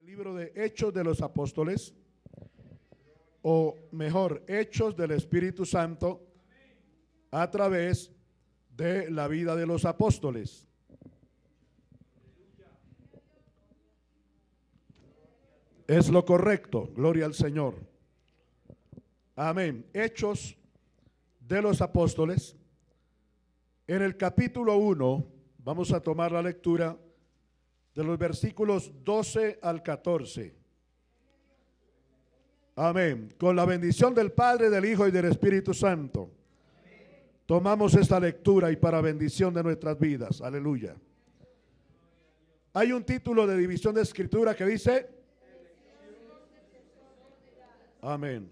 Libro de Hechos de los Apóstoles, o mejor, Hechos del Espíritu Santo a través de la vida de los apóstoles. Es lo correcto, gloria al Señor. Amén. Hechos de los Apóstoles. En el capítulo 1 vamos a tomar la lectura de los versículos 12 al 14. Amén. Con la bendición del Padre, del Hijo y del Espíritu Santo. Tomamos esta lectura y para bendición de nuestras vidas. Aleluya. Hay un título de división de escritura que dice: amén.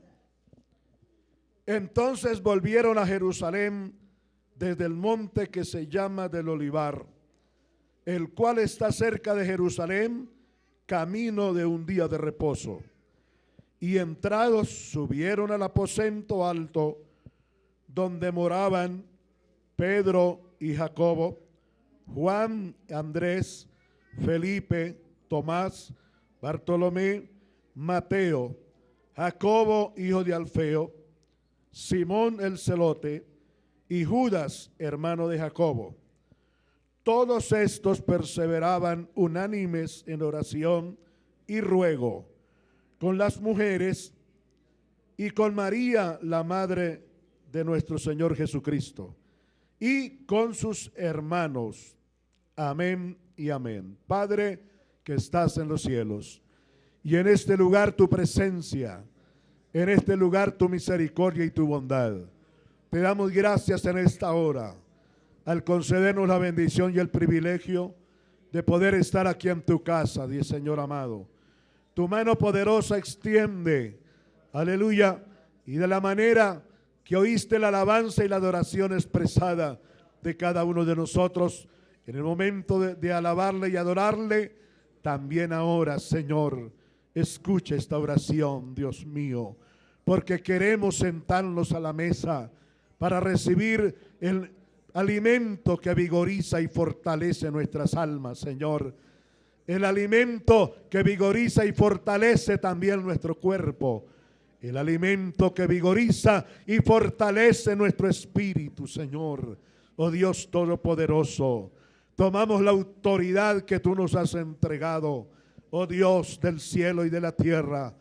Entonces volvieron a Jerusalén desde el monte que se llama del Olivar, el cual está cerca de Jerusalén, camino de un día de reposo. Y entrados subieron al aposento alto, donde moraban Pedro y Jacobo, Juan, Andrés, Felipe, Tomás, Bartolomé, Mateo, Jacobo, hijo de Alfeo, Simón el celote, y Judas, hermano de Jacobo. Todos estos perseveraban unánimes en oración y ruego con las mujeres y con María, la madre de nuestro Señor Jesucristo, y con sus hermanos. Amén y amén. Padre que estás en los cielos, y en este lugar tu presencia, en este lugar tu misericordia y tu bondad. Te damos gracias en esta hora al concedernos la bendición y el privilegio de poder estar aquí en tu casa, Dios Señor amado. Tu mano poderosa extiende, aleluya, y de la manera que oíste la alabanza y la adoración expresada de cada uno de nosotros en el momento de alabarle y adorarle, también ahora, Señor, escucha esta oración, Dios mío, porque queremos sentarnos a la mesa para recibir el alimento que vigoriza y fortalece nuestras almas, Señor. El alimento que vigoriza y fortalece también nuestro cuerpo. El alimento que vigoriza y fortalece nuestro espíritu, Señor. Oh Dios Todopoderoso, tomamos la autoridad que tú nos has entregado, oh Dios del cielo y de la tierra,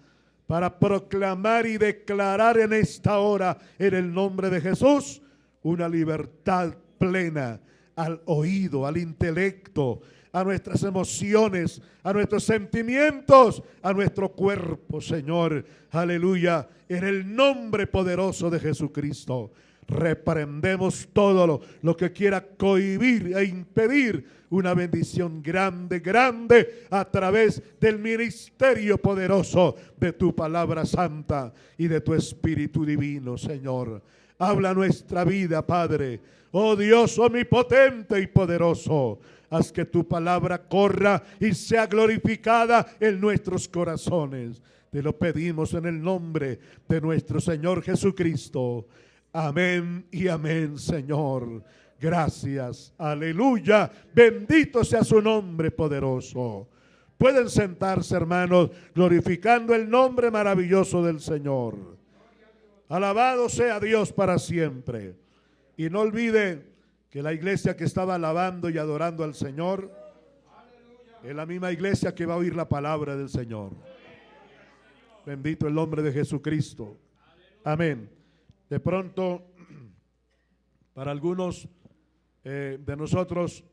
para proclamar y declarar en esta hora, en el nombre de Jesús, una libertad plena al oído, al intelecto, a nuestras emociones, a nuestros sentimientos, a nuestro cuerpo, Señor. Aleluya. En el nombre poderoso de Jesucristo, reprendemos todo lo que quiera cohibir e impedir una bendición grande, grande a través del ministerio poderoso de tu palabra santa y de tu Espíritu divino, Señor. Habla nuestra vida, Padre. Oh Dios omnipotente y poderoso, haz que tu palabra corra y sea glorificada en nuestros corazones. Te lo pedimos en el nombre de nuestro Señor Jesucristo. Amén y amén, Señor. Gracias. Aleluya. Bendito sea su nombre poderoso. Pueden sentarse, hermanos, glorificando el nombre maravilloso del Señor. Alabado sea Dios para siempre. Y no olviden que la iglesia que estaba alabando y adorando al Señor es la misma iglesia que va a oír la palabra del Señor. Bendito el nombre de Jesucristo. Amén. De pronto, para algunos de nosotros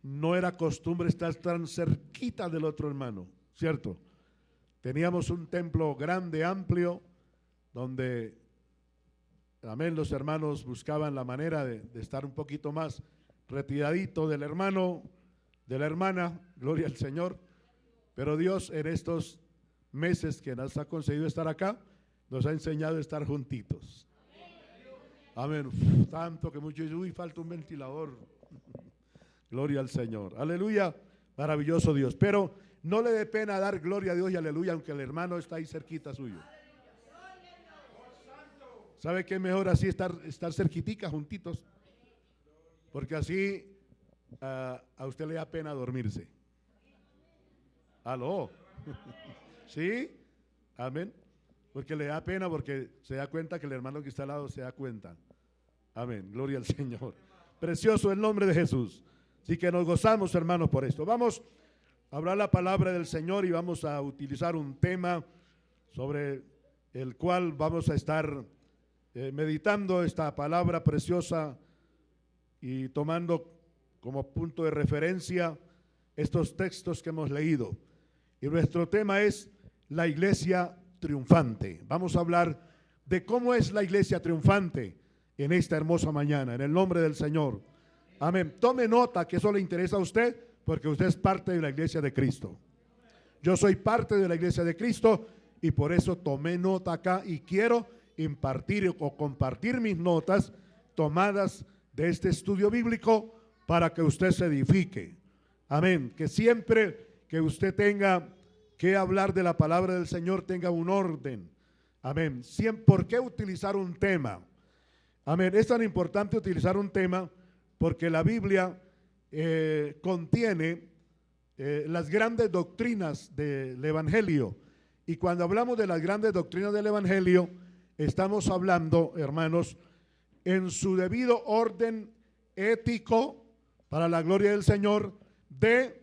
no era costumbre estar tan cerquita del otro hermano, ¿cierto? Teníamos un templo grande, amplio, donde, amén, los hermanos buscaban la manera de estar un poquito más retiradito del hermano, de la hermana, gloria al Señor. Pero Dios en estos meses que nos ha concedido estar acá, nos ha enseñado a estar juntitos. Amén. Tanto que muchos dicen, uy, falta un ventilador. Gloria al Señor. Aleluya. Maravilloso Dios. Pero no le dé pena dar gloria a Dios y aleluya, aunque el hermano está ahí cerquita suyo. ¿Sabe qué es mejor así estar cerquitica, juntitos? Porque así a usted le da pena dormirse. Aló. ¿Sí? Amén. Porque le da pena, porque se da cuenta que el hermano que está al lado se da cuenta. Amén. Gloria al Señor. Precioso el nombre de Jesús. Así que nos gozamos, hermanos, por esto. Vamos a hablar la palabra del Señor y vamos a utilizar un tema sobre el cual vamos a estar meditando esta palabra preciosa y tomando como punto de referencia estos textos que hemos leído. Y nuestro tema es la iglesia triunfante. Vamos a hablar de cómo es la iglesia triunfante en esta hermosa mañana, en el nombre del Señor. Amén. Tome nota que eso le interesa a usted, porque usted es parte de la iglesia de Cristo. Yo soy parte de la iglesia de Cristo y por eso tomé nota acá y quiero impartir o compartir mis notas tomadas de este estudio bíblico para que usted se edifique. Amén. Que siempre que usted tenga que hablar de la palabra del Señor tenga un orden. Amén. ¿Por qué utilizar un tema? Amén. Es tan importante utilizar un tema porque la Biblia contiene las grandes doctrinas del Evangelio. Y cuando hablamos de las grandes doctrinas del Evangelio, estamos hablando, hermanos, en su debido orden ético, para la gloria del Señor, de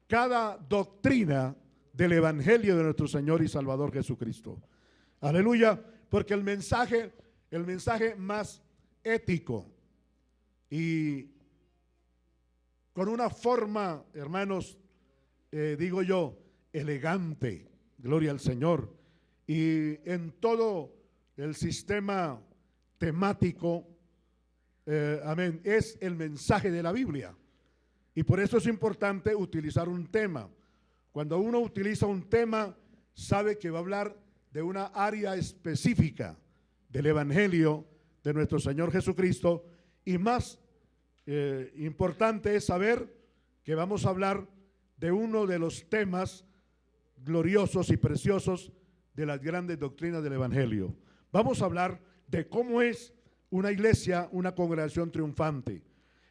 cada doctrina del Evangelio de nuestro Señor y Salvador Jesucristo. Aleluya, porque el mensaje más ético y con una forma, hermanos, digo yo, elegante, gloria al Señor, y en todo el sistema temático, amén, es el mensaje de la Biblia. Y por eso es importante utilizar un tema. Cuando uno utiliza un tema, sabe que va a hablar de una área específica del Evangelio de nuestro Señor Jesucristo, y más importante es saber que vamos a hablar de uno de los temas gloriosos y preciosos de las grandes doctrinas del Evangelio. Vamos a hablar de cómo es una iglesia, una congregación triunfante.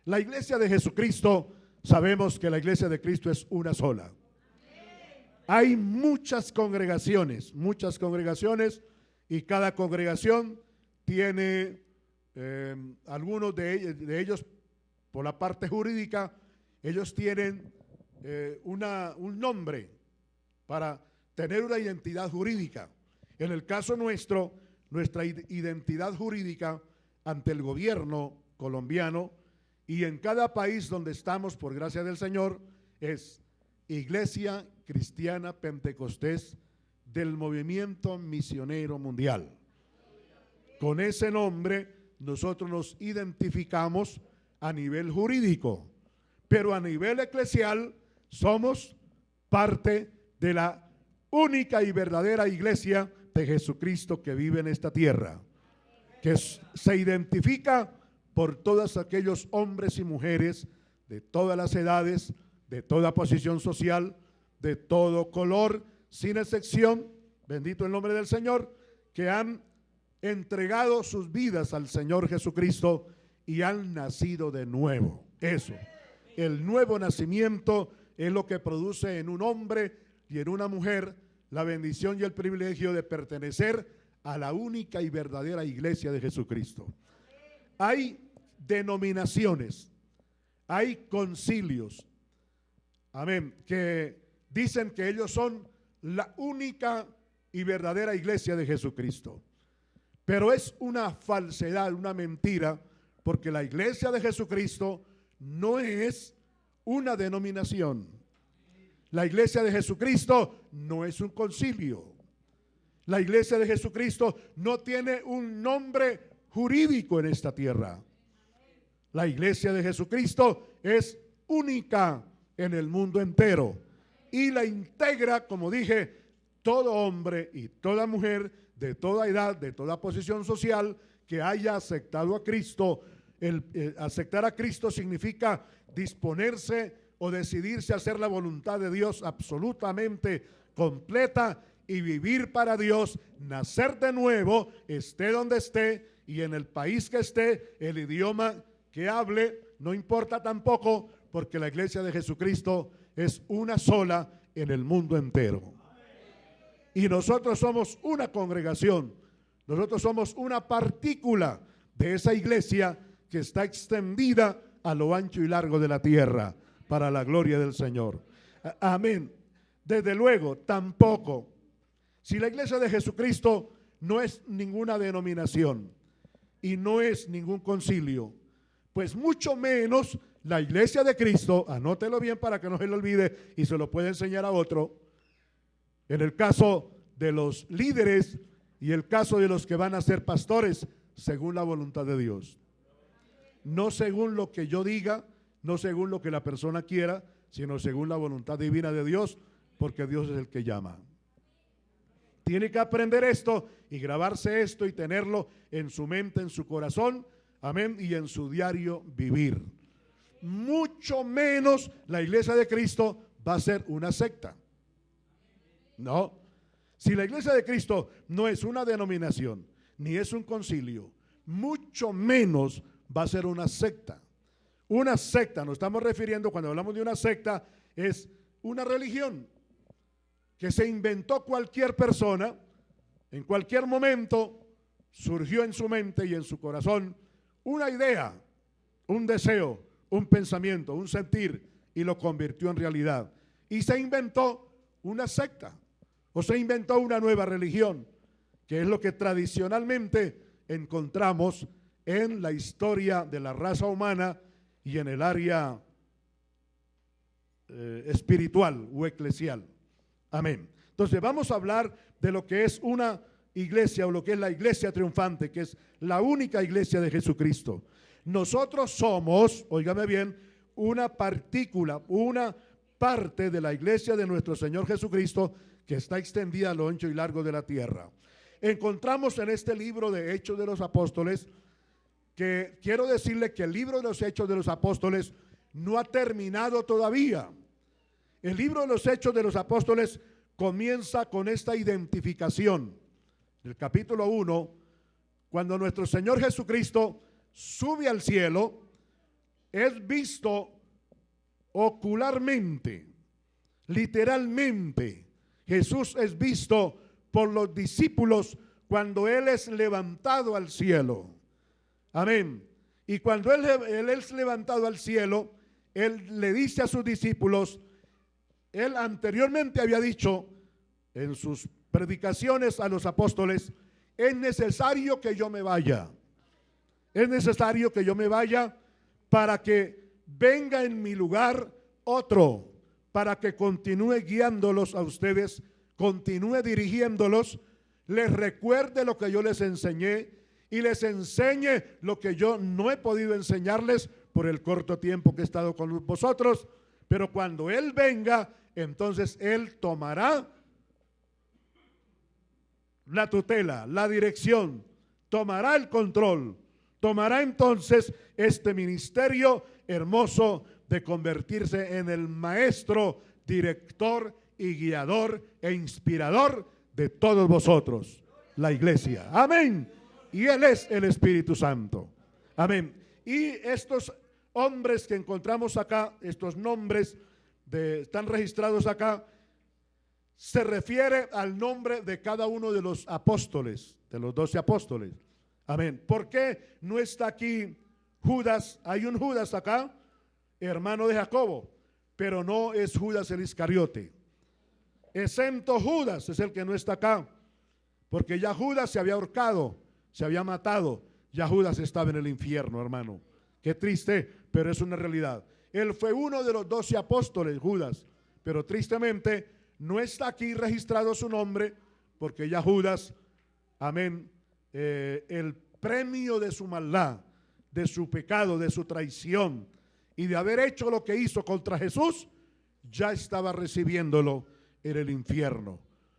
La iglesia de Jesucristo, sabemos que la iglesia de Cristo es una sola. Hay muchas congregaciones y cada congregación tiene algunos de ellos por la parte jurídica, ellos tienen un nombre para tener una identidad jurídica. En el caso nuestro, nuestra identidad jurídica ante el gobierno colombiano y en cada país donde estamos, por gracia del Señor, es Iglesia Cristiana Pentecostés del Movimiento Misionero Mundial. Con ese nombre nosotros nos identificamos a nivel jurídico, pero a nivel eclesial somos parte de la única y verdadera iglesia de Jesucristo que vive en esta tierra, que se identifica por todos aquellos hombres y mujeres de todas las edades, de toda posición social, de todo color, sin excepción, bendito el nombre del Señor, que han entregado sus vidas al Señor Jesucristo y han nacido de nuevo. Eso, el nuevo nacimiento es lo que produce en un hombre y en una mujer la bendición y el privilegio de pertenecer a la única y verdadera iglesia de Jesucristo. Hay denominaciones, hay concilios, amén, que dicen que ellos son la única y verdadera iglesia de Jesucristo. Pero es una falsedad, una mentira, porque la iglesia de Jesucristo no es una denominación. La iglesia de Jesucristo no es un concilio. La iglesia de Jesucristo no tiene un nombre jurídico en esta tierra. La iglesia de Jesucristo es única en el mundo entero y la integra, como dije, todo hombre y toda mujer de toda edad, de toda posición social que haya aceptado a Cristo. Aceptar a Cristo significa disponerse o decidirse a hacer la voluntad de Dios absolutamente completa y vivir para Dios, nacer de nuevo, esté donde esté y en el país que esté, el idioma que hable, no importa tampoco, porque la iglesia de Jesucristo es una sola en el mundo entero. Y nosotros somos una congregación, nosotros somos una partícula de esa iglesia que está extendida a lo ancho y largo de la tierra para la gloria del Señor. Amén. Desde luego, tampoco, si la iglesia de Jesucristo no es ninguna denominación y no es ningún concilio, pues mucho menos la iglesia de Cristo, anótelo bien para que no se le olvide y se lo pueda enseñar a otro, en el caso de los líderes y el caso de los que van a ser pastores, según la voluntad de Dios. No según lo que yo diga, no según lo que la persona quiera, sino según la voluntad divina de Dios, porque Dios es el que llama. Tiene que aprender esto y grabarse esto y tenerlo en su mente, en su corazón, amén, y en su diario vivir. Mucho menos la iglesia de Cristo va a ser una secta. No, si la iglesia de Cristo no es una denominación, ni es un concilio, mucho menos va a ser una secta. Una secta, nos estamos refiriendo, cuando hablamos de una secta, es una religión que se inventó cualquier persona, en cualquier momento surgió en su mente y en su corazón una idea, un deseo, un pensamiento, un sentir, y lo convirtió en realidad. Y se inventó una secta, o se inventó una nueva religión, que es lo que tradicionalmente encontramos en la historia de la raza humana y en el área espiritual o eclesial. Amén. Entonces vamos a hablar de lo que es una iglesia o lo que es la iglesia triunfante, que es la única iglesia de Jesucristo. Nosotros somos, óigame bien, una partícula, una parte de la iglesia de nuestro Señor Jesucristo que está extendida a lo ancho y largo de la tierra. Encontramos en este libro de Hechos de los Apóstoles, que quiero decirle que el libro de los Hechos de los Apóstoles no ha terminado todavía. El libro de los Hechos de los Apóstoles comienza con esta identificación. El capítulo 1, cuando nuestro Señor Jesucristo sube al cielo, es visto ocularmente, literalmente. Jesús es visto por los discípulos cuando Él es levantado al cielo. Amén. Y cuando él es levantado al cielo, Él le dice a sus discípulos, Él anteriormente había dicho en sus predicaciones a los apóstoles, es necesario que yo me vaya. Es necesario que yo me vaya para que venga en mi lugar otro, para que continúe guiándolos a ustedes, continúe dirigiéndolos, les recuerde lo que yo les enseñé y les enseñe lo que yo no he podido enseñarles por el corto tiempo que he estado con vosotros. Pero cuando Él venga, entonces Él tomará la tutela, la dirección, tomará el control, tomará entonces este ministerio hermoso de convertirse en el maestro, director y guiador e inspirador de todos vosotros, la iglesia. Amén. Y Él es el Espíritu Santo. Amén. Y estos hombres que encontramos acá, estos nombres están registrados acá, se refiere al nombre de cada uno de los apóstoles, de los 12 apóstoles. Amén. ¿Por qué no está aquí Judas? Hay un Judas acá, hermano de Jacobo, pero no es Judas el Iscariote. Excepto Judas es el que no está acá, porque ya Judas se había ahorcado, se había matado, ya Judas estaba en el infierno, hermano. Qué triste, pero es una realidad. Él fue uno de los 12 apóstoles, Judas, pero tristemente no está aquí registrado su nombre, porque ya Judas, amén, el premio de su maldad, de su pecado, de su traición y de haber hecho lo que hizo contra Jesús, ya estaba recibiéndolo en el infierno.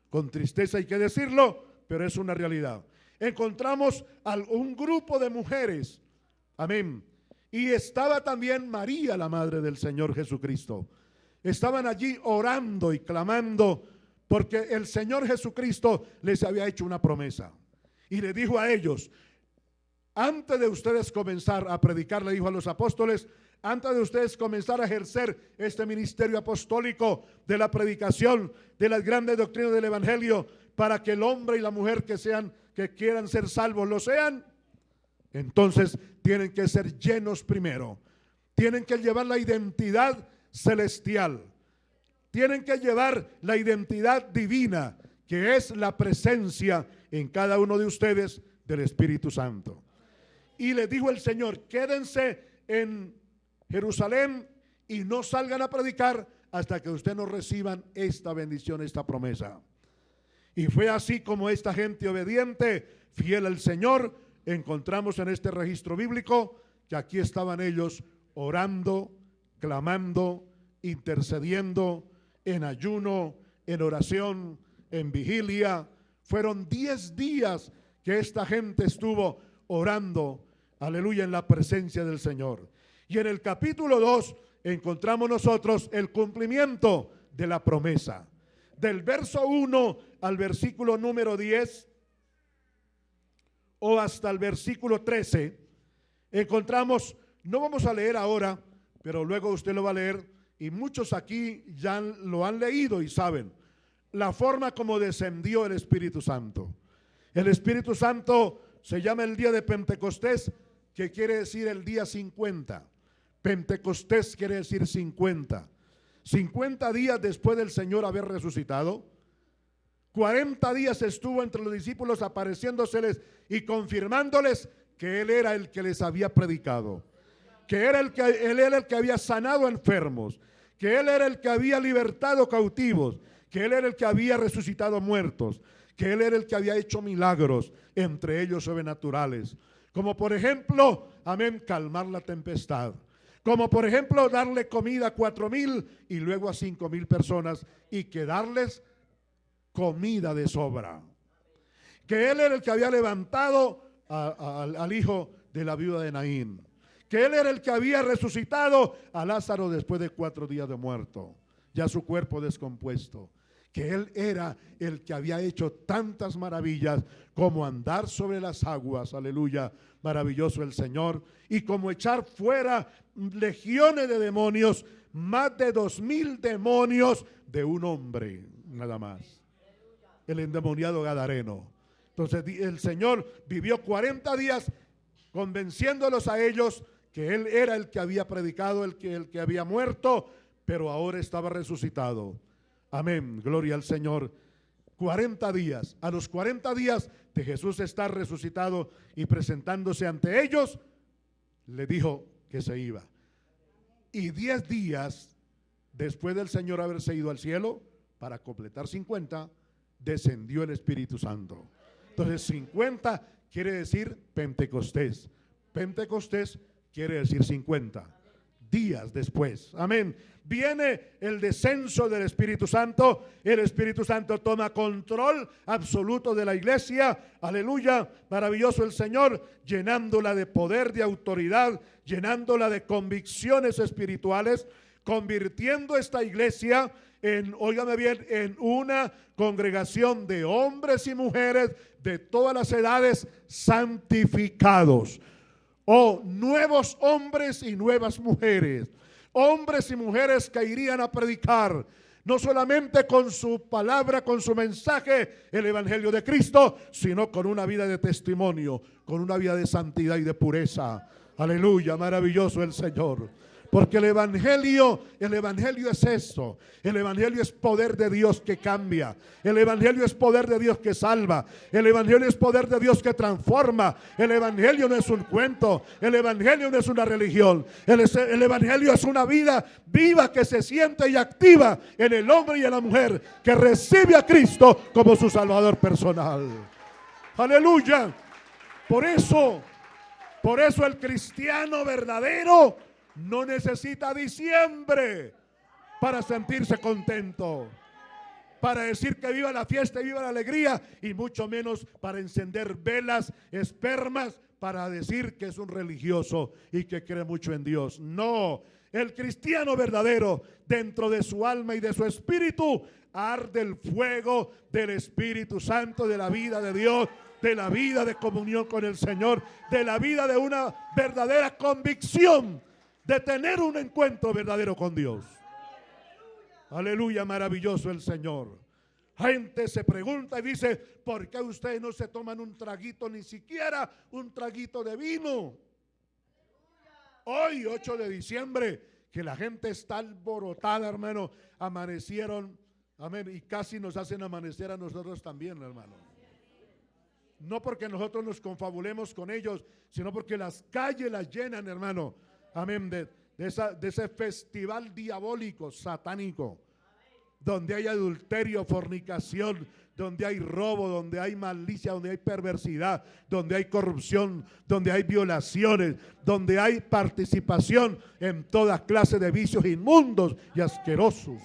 Con tristeza hay que decirlo, pero es una realidad. Encontramos a un grupo de mujeres, amén, y estaba también María, la madre del Señor Jesucristo. Estaban allí orando y clamando porque el Señor Jesucristo les había hecho una promesa y le dijo a ellos, antes de ustedes comenzar a predicar, le dijo a los apóstoles, antes de ustedes comenzar a ejercer este ministerio apostólico de la predicación de las grandes doctrinas del evangelio, para que el hombre y la mujer que quieran ser salvos lo sean, entonces tienen que ser llenos primero. Tienen que llevar la identidad celestial. Tienen que llevar la identidad divina, que es la presencia en cada uno de ustedes del Espíritu Santo. Y les dijo el Señor: quédense en Jerusalén y no salgan a predicar hasta que ustedes no reciban esta bendición, esta promesa. Y fue así como esta gente obediente, fiel al Señor, encontramos en este registro bíblico que aquí estaban ellos orando, clamando, intercediendo, en ayuno, en oración, en vigilia. Fueron 10 días que esta gente estuvo orando, aleluya, en la presencia del Señor. Y en el capítulo 2 encontramos nosotros el cumplimiento de la promesa. Del verso 1 al versículo número 10 o hasta el versículo 13 encontramos, no vamos a leer ahora, pero luego usted lo va a leer, y muchos aquí ya lo han leído y saben la forma como descendió el Espíritu Santo. El Espíritu Santo se llama el día de Pentecostés, que quiere decir el día 50. Pentecostés quiere decir 50. 50 días después del Señor haber resucitado. 40 días estuvo entre los discípulos apareciéndoseles y confirmándoles que Él era el que les había predicado, que Él era el que había sanado enfermos, que Él era el que había libertado cautivos, que Él era el que había resucitado muertos, que Él era el que había hecho milagros, entre ellos sobrenaturales, como por ejemplo, amén, calmar la tempestad, como por ejemplo darle comida a 4,000 y luego a 5,000 personas, y que darles comida de sobra, que Él era el que había levantado al hijo de la viuda de Naín, que Él era el que había resucitado a Lázaro después de 4 días de muerto, ya su cuerpo descompuesto, que Él era el que había hecho tantas maravillas como andar sobre las aguas, aleluya, maravilloso el Señor, y como echar fuera legiones de demonios, más de 2,000 demonios de un hombre, nada más, el endemoniado gadareno. Entonces el Señor vivió 40 días convenciéndolos a ellos que Él era el que había predicado, el que había muerto, pero ahora estaba resucitado. Amén, gloria al Señor. 40 días, a los 40 días de Jesús estar resucitado y presentándose ante ellos, le dijo que se iba. Y 10 días después del Señor haberse ido al cielo, para completar 50, descendió el Espíritu Santo. Entonces 50 quiere decir Pentecostés. Pentecostés quiere decir 50 días después. Amén. Viene el descenso del Espíritu Santo. El Espíritu Santo toma control absoluto de la iglesia. Aleluya. Maravilloso el Señor, llenándola de poder, de autoridad, llenándola de convicciones espirituales, convirtiendo esta iglesia en, óigame bien, en una congregación de hombres y mujeres de todas las edades santificados. Oh, nuevos hombres y nuevas mujeres, hombres y mujeres que irían a predicar, no solamente con su palabra, con su mensaje, el evangelio de Cristo, sino con una vida de testimonio, con una vida de santidad y de pureza. Aleluya, maravilloso el Señor. Porque el evangelio es eso. El evangelio es poder de Dios que cambia. El evangelio es poder de Dios que salva. El evangelio es poder de Dios que transforma. El evangelio no es un cuento. El evangelio no es una religión. El evangelio es una vida viva que se siente y activa en el hombre y en la mujer que recibe a Cristo como su Salvador personal. Aleluya. Por eso el cristiano verdadero no necesita diciembre para sentirse contento, para decir que viva la fiesta y viva la alegría, y mucho menos para encender velas, espermas, para decir que es un religioso y que cree mucho en Dios. No, el cristiano verdadero, dentro de su alma y de su espíritu, arde el fuego del Espíritu Santo, de la vida de Dios, de la vida de comunión con el Señor, de la vida de una verdadera convicción de tener un encuentro verdadero con Dios. Aleluya, maravilloso el Señor. Gente se pregunta y dice: ¿por qué ustedes no se toman un traguito, ni siquiera un traguito de vino? Hoy, 8 de diciembre, que la gente está alborotada, hermano. Amanecieron, amén, y casi nos hacen amanecer a nosotros también, hermano. No porque nosotros nos confabulemos con ellos, sino porque las calles las llenan, hermano, amén, de ese festival diabólico, satánico, donde hay adulterio, fornicación, donde hay robo, donde hay malicia, donde hay perversidad, donde hay corrupción, donde hay violaciones, donde hay participación en toda clase de vicios inmundos y asquerosos.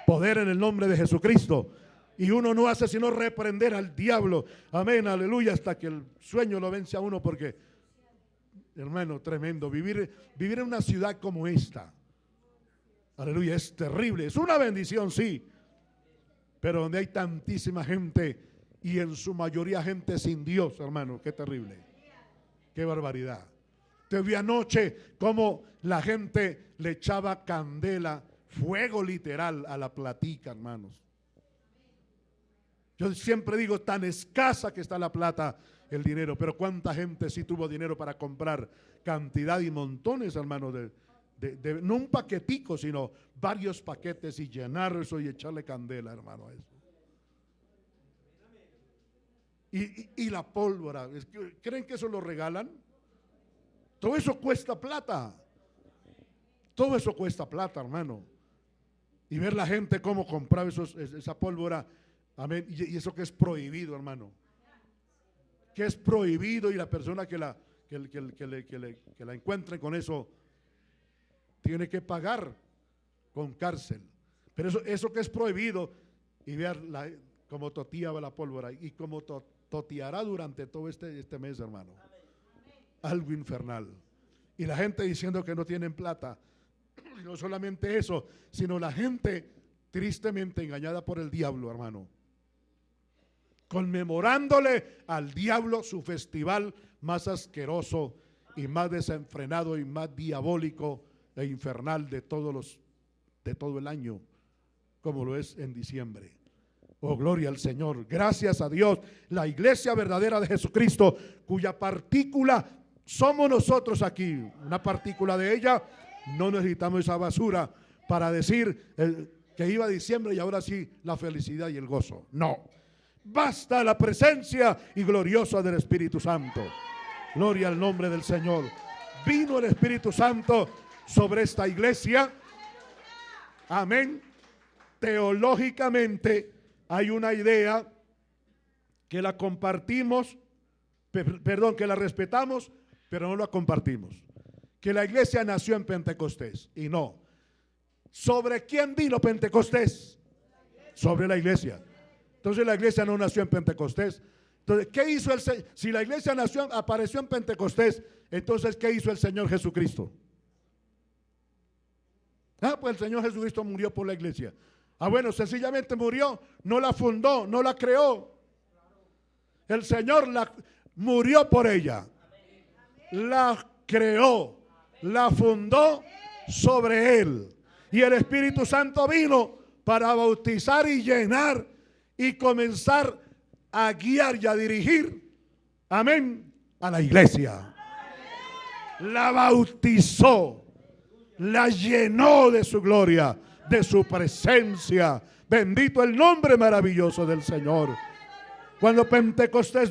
Poder en el nombre de Jesucristo. Y uno no hace sino reprender al diablo, amén, aleluya, hasta que el sueño lo vence a uno, porque, hermano, tremendo, vivir en una ciudad como esta, aleluya, es terrible. Es una bendición, sí, pero donde hay tantísima gente y en su mayoría gente sin Dios, hermano, qué terrible, qué barbaridad. Te vi anoche cómo la gente le echaba candela, fuego literal a la platica, hermanos. Yo siempre digo, tan escasa que está la plata, el dinero, pero cuánta gente sí tuvo dinero para comprar cantidad y montones, hermano, no un paquetico, sino varios paquetes, y llenar eso y echarle candela, hermano, a eso. Y la pólvora, ¿creen que eso lo regalan? Todo eso cuesta plata. Todo eso cuesta plata, hermano. Y ver la gente cómo compraba esa pólvora, amén, y eso que es prohibido, hermano. Que es prohibido, y la persona que la encuentre con eso tiene que pagar con cárcel. Pero eso que es prohibido, y ver cómo toteaba la pólvora y cómo toteará durante todo este mes, hermano. Algo infernal. Y la gente diciendo que no tienen plata. No solamente eso, sino la gente tristemente engañada por el diablo, hermano, conmemorándole al diablo su festival más asqueroso y más desenfrenado y más diabólico e infernal de todo el año, como lo es en diciembre. Oh, gloria al Señor, gracias a Dios. La iglesia verdadera de Jesucristo, cuya partícula somos nosotros aquí, una partícula de ella. No necesitamos esa basura para decir que iba diciembre y ahora sí la felicidad y el gozo. No, basta la presencia y gloriosa del Espíritu Santo. Gloria al nombre del Señor. Vino el Espíritu Santo sobre esta iglesia. Amén. Teológicamente hay una idea que la compartimos, que la respetamos, pero no la compartimos. Que la iglesia nació en Pentecostés, y no. ¿Sobre quién vino Pentecostés? Sobre la iglesia. Entonces la iglesia no nació en Pentecostés. Entonces, ¿qué hizo el Señor? Si la iglesia apareció en Pentecostés, entonces ¿qué hizo el Señor Jesucristo? Pues el Señor Jesucristo murió por la iglesia. Bueno, sencillamente murió, no la fundó, no la creó. El Señor murió por ella, la creó, la fundó sobre él. Y el Espíritu Santo vino para bautizar y llenar y comenzar a guiar y a dirigir, amén, a la iglesia. La bautizó, la llenó de su gloria, de su presencia. Bendito el nombre maravilloso del Señor. Cuando Pentecostés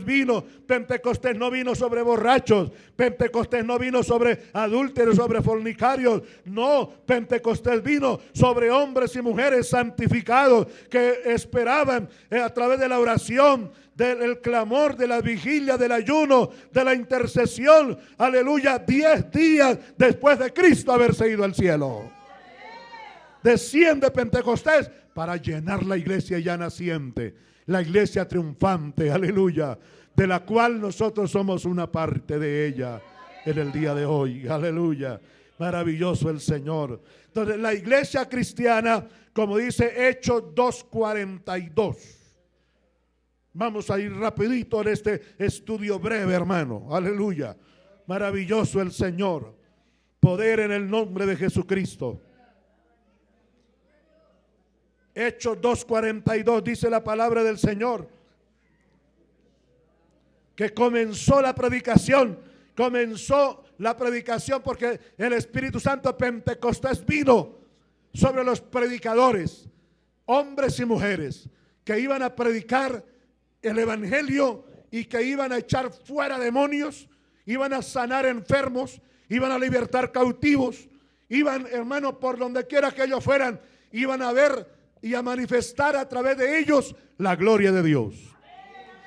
no vino sobre borrachos, Pentecostés no vino sobre adúlteros, sobre fornicarios. No, Pentecostés vino sobre hombres y mujeres santificados que esperaban a través de la oración, del clamor, de la vigilia, del ayuno, de la intercesión. Aleluya, 10 días después de Cristo haberse ido al cielo. Desciende Pentecostés para llenar la iglesia ya naciente. La iglesia triunfante, aleluya, de la cual nosotros somos una parte de ella en el día de hoy, aleluya. Maravilloso el Señor. Entonces la iglesia cristiana, como dice Hechos 2:42. Vamos a ir rapidito en este estudio breve, hermano, aleluya. Maravilloso el Señor. Poder en el nombre de Jesucristo. Hechos 2:42 dice la palabra del Señor, que comenzó la predicación porque el Espíritu Santo Pentecostés vino sobre los predicadores, hombres y mujeres, que iban a predicar el evangelio y que iban a echar fuera demonios, iban a sanar enfermos, iban a libertar cautivos, iban, hermano, por donde quiera que ellos fueran, iban a ver y a manifestar a través de ellos la gloria de Dios.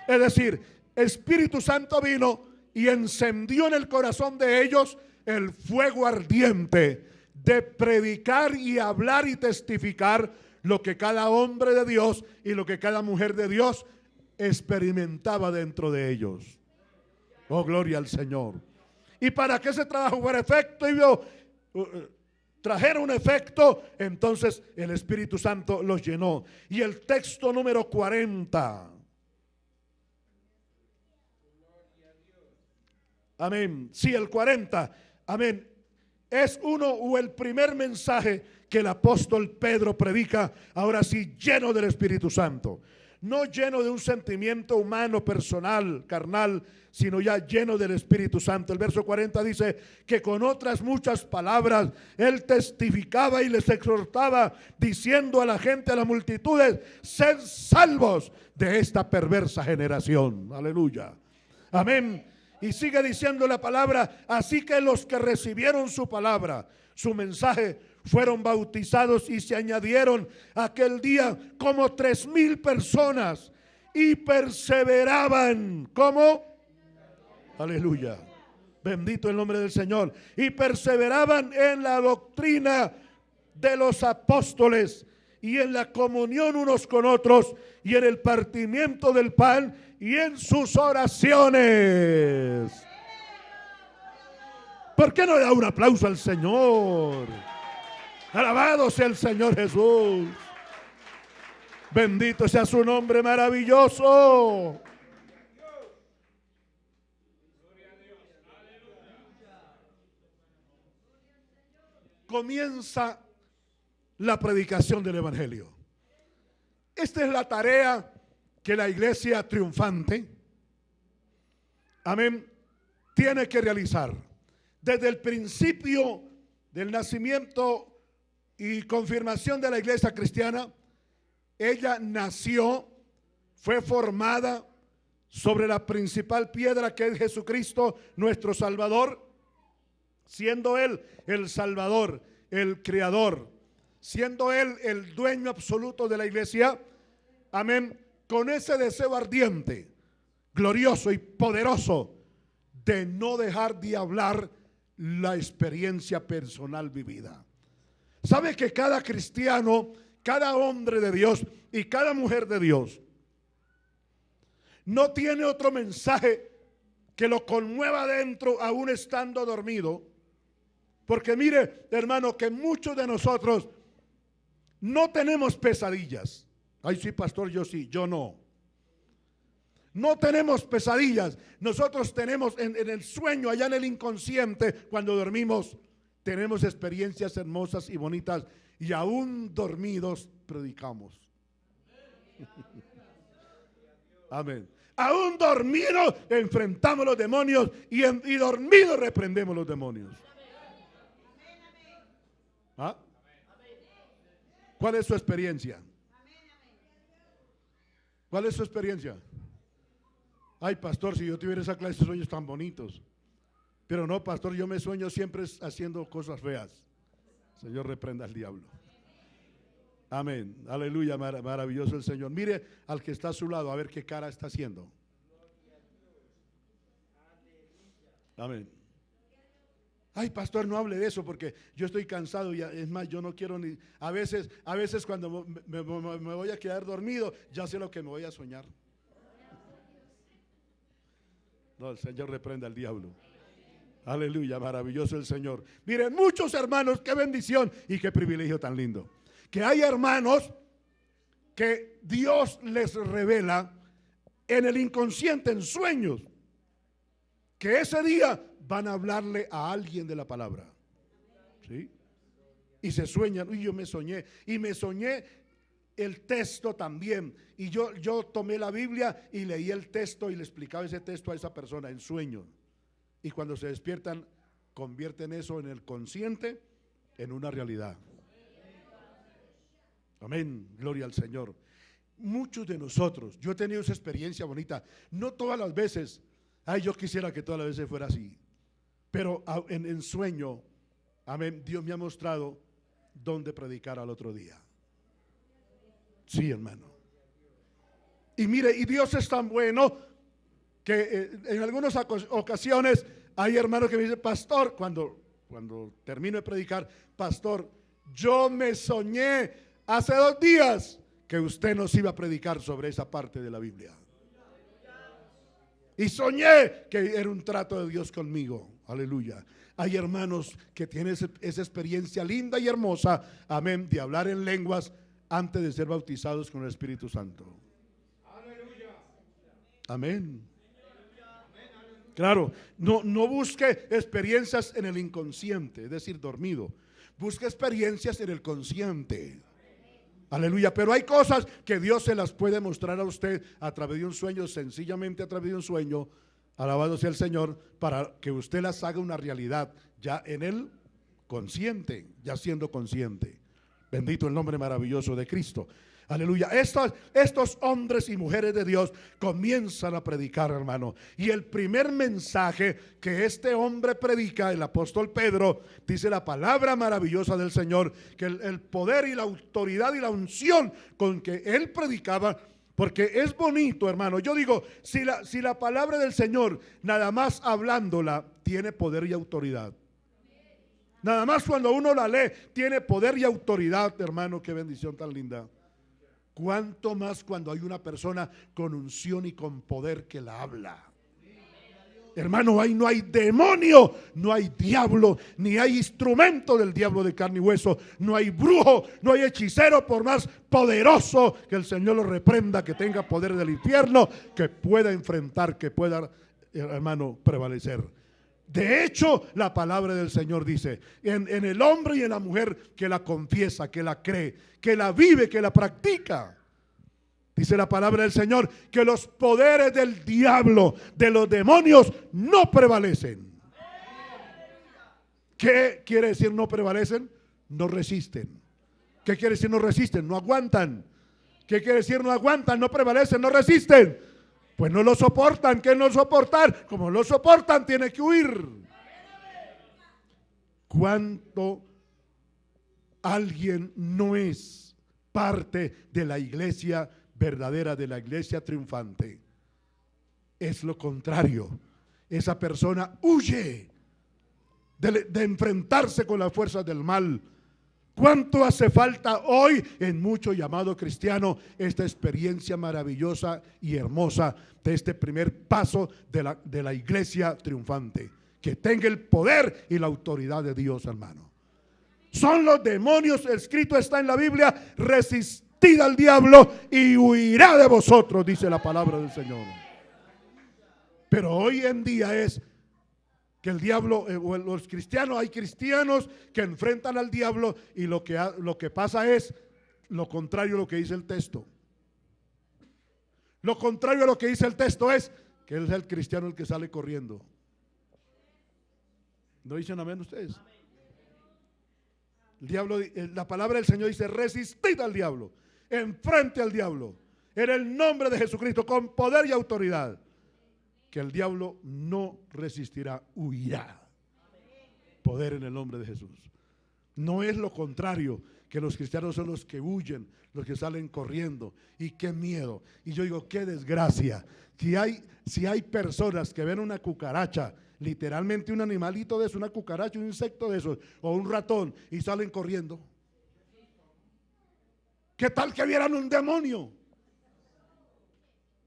Es decir, Espíritu Santo vino y encendió en el corazón de ellos el fuego ardiente de predicar y hablar y testificar lo que cada hombre de Dios y lo que cada mujer de Dios experimentaba dentro de ellos. Oh, gloria al Señor. Y para que ese trabajo fuera efecto trajera un efecto, entonces el Espíritu Santo los llenó. Y el texto número 40. Amén. Sí, el 40. Amén. Es uno o el primer mensaje que el apóstol Pedro predica, ahora sí, lleno del Espíritu Santo. No lleno de un sentimiento humano, personal, carnal, sino ya lleno del Espíritu Santo. El verso 40 dice que con otras muchas palabras él testificaba y les exhortaba, diciendo a la gente, a las multitudes: sed salvos de esta perversa generación. Aleluya. Amén. Y sigue diciendo la palabra: así que los que recibieron su palabra, su mensaje, fueron bautizados y se añadieron aquel día como 3,000 personas y perseveraban. ¿Cómo? Aleluya. Bendito el nombre del Señor. Y perseveraban en la doctrina de los apóstoles y en la comunión unos con otros y en el partimiento del pan y en sus oraciones. ¿Por qué no le da un aplauso al Señor? Alabado sea el Señor Jesús. Bendito sea su nombre maravilloso. Comienza la predicación del evangelio. Esta es la tarea que la iglesia triunfante, amén, tiene que realizar. Desde el principio del nacimiento y confirmación de la iglesia cristiana, ella nació, fue formada sobre la principal piedra que es Jesucristo, nuestro Salvador, siendo Él el Salvador, el Creador, siendo Él el dueño absoluto de la iglesia, amén, con ese deseo ardiente, glorioso y poderoso de no dejar de hablar la experiencia personal vivida. ¿Sabe que cada cristiano, cada hombre de Dios y cada mujer de Dios no tiene otro mensaje que lo conmueva dentro aún estando dormido? Porque mire, hermano, que muchos de nosotros no tenemos pesadillas. Ay, sí, pastor, yo sí, yo no. No tenemos pesadillas. Nosotros tenemos en el sueño, allá en el inconsciente, cuando dormimos, tenemos experiencias hermosas y bonitas. Y aún dormidos predicamos. Amén. Aún dormidos enfrentamos los demonios y dormidos reprendemos los demonios. ¿Ah? ¿Cuál es su experiencia? ¿Cuál es su experiencia? Ay, pastor, si yo tuviera esa clase de sueños tan bonitos. Pero no, pastor, yo me sueño siempre haciendo cosas feas. Señor, reprenda al diablo. Amén. Aleluya, maravilloso el Señor. Mire al que está a su lado, a ver qué cara está haciendo. Amén. Ay, pastor, no hable de eso porque yo estoy cansado y es más, yo no quiero ni. A veces cuando me voy a quedar dormido, ya sé lo que me voy a soñar. No, el Señor reprenda al diablo. Aleluya, maravilloso el Señor. Miren, muchos hermanos, qué bendición y qué privilegio tan lindo. Que hay hermanos que Dios les revela en el inconsciente, en sueños, que ese día van a hablarle a alguien de la palabra. ¿sí? Y se sueñan. Y yo me soñé. Y me soñé el texto también. Y yo tomé la Biblia y leí el texto y le explicaba ese texto a esa persona en sueño. Y cuando se despiertan, convierten eso en el consciente en una realidad. Amén, gloria al Señor. Muchos de nosotros, yo he tenido esa experiencia bonita, no todas las veces, yo quisiera que todas las veces fuera así, pero en sueño, amén, Dios me ha mostrado dónde predicar al otro día. Sí, hermano. Y mire, y Dios es tan bueno que en algunas ocasiones hay hermanos que me dicen, pastor, cuando termino de predicar, pastor, yo me soñé hace 2 días que usted nos iba a predicar sobre esa parte de la Biblia. Y soñé que era un trato de Dios conmigo. Aleluya. Hay hermanos que tienen esa experiencia linda y hermosa, amén, de hablar en lenguas antes de ser bautizados con el Espíritu Santo. Amén. Claro, no busque experiencias en el inconsciente, es decir, dormido. Busque experiencias en el consciente. Aleluya, pero hay cosas que Dios se las puede mostrar a usted a través de un sueño, sencillamente a través de un sueño, alabado sea el Señor, para que usted las haga una realidad ya en el consciente, ya siendo consciente. Bendito el nombre maravilloso de Cristo. Aleluya. Estos hombres y mujeres de Dios comienzan a predicar, hermano. Y el primer mensaje que este hombre predica, el apóstol Pedro, dice la palabra maravillosa del Señor, que el poder y la autoridad y la unción con que él predicaba, porque es bonito, hermano. Yo digo, si la palabra del Señor, nada más hablándola, tiene poder y autoridad. Nada más cuando uno la lee, tiene poder y autoridad, hermano. Qué bendición tan linda. Cuánto más cuando hay una persona con unción y con poder que la habla. Hermano, ahí no hay demonio, no hay diablo, ni hay instrumento del diablo de carne y hueso, no hay brujo, no hay hechicero, por más poderoso que el Señor lo reprenda, que tenga poder del infierno, que pueda enfrentar, que pueda, hermano, prevalecer. De hecho, la palabra del Señor dice, en el hombre y en la mujer que la confiesa, que la cree, que la vive, que la practica. Dice la palabra del Señor que los poderes del diablo, de los demonios, no prevalecen. ¿Qué quiere decir no prevalecen? No resisten. ¿Qué quiere decir no resisten? No aguantan. ¿Qué quiere decir no aguantan? No prevalecen, no resisten. Pues no lo soportan. ¿Qué no soportar? Como lo soportan, tiene que huir. ¿Cuánto alguien no es parte de la iglesia verdadera, de la iglesia triunfante? Es lo contrario. Esa persona huye de enfrentarse con las fuerzas del mal. ¿Cuánto hace falta hoy en mucho llamado cristiano esta experiencia maravillosa y hermosa de este primer paso de la iglesia triunfante? Que tenga el poder y la autoridad de Dios, hermano. Son los demonios, escrito está en la Biblia, resistid al diablo y huirá de vosotros, dice la palabra del Señor. Pero hoy en día es que el diablo, los cristianos, hay cristianos que enfrentan al diablo y lo que pasa es lo contrario a lo que dice el texto. Lo contrario a lo que dice el texto es que es el cristiano el que sale corriendo. ¿No dicen amén ustedes? El diablo, la palabra del Señor dice, resistid al diablo, enfrente al diablo, en el nombre de Jesucristo, con poder y autoridad. Que el diablo no resistirá, huirá. Poder en el nombre de Jesús. No es lo contrario, que los cristianos son los que huyen, los que salen corriendo. Y qué miedo. Y yo digo, qué desgracia. Si hay personas que ven una cucaracha, literalmente un animalito de eso, una cucaracha, un insecto de eso, o un ratón, y salen corriendo. ¿Qué tal que vieran un demonio?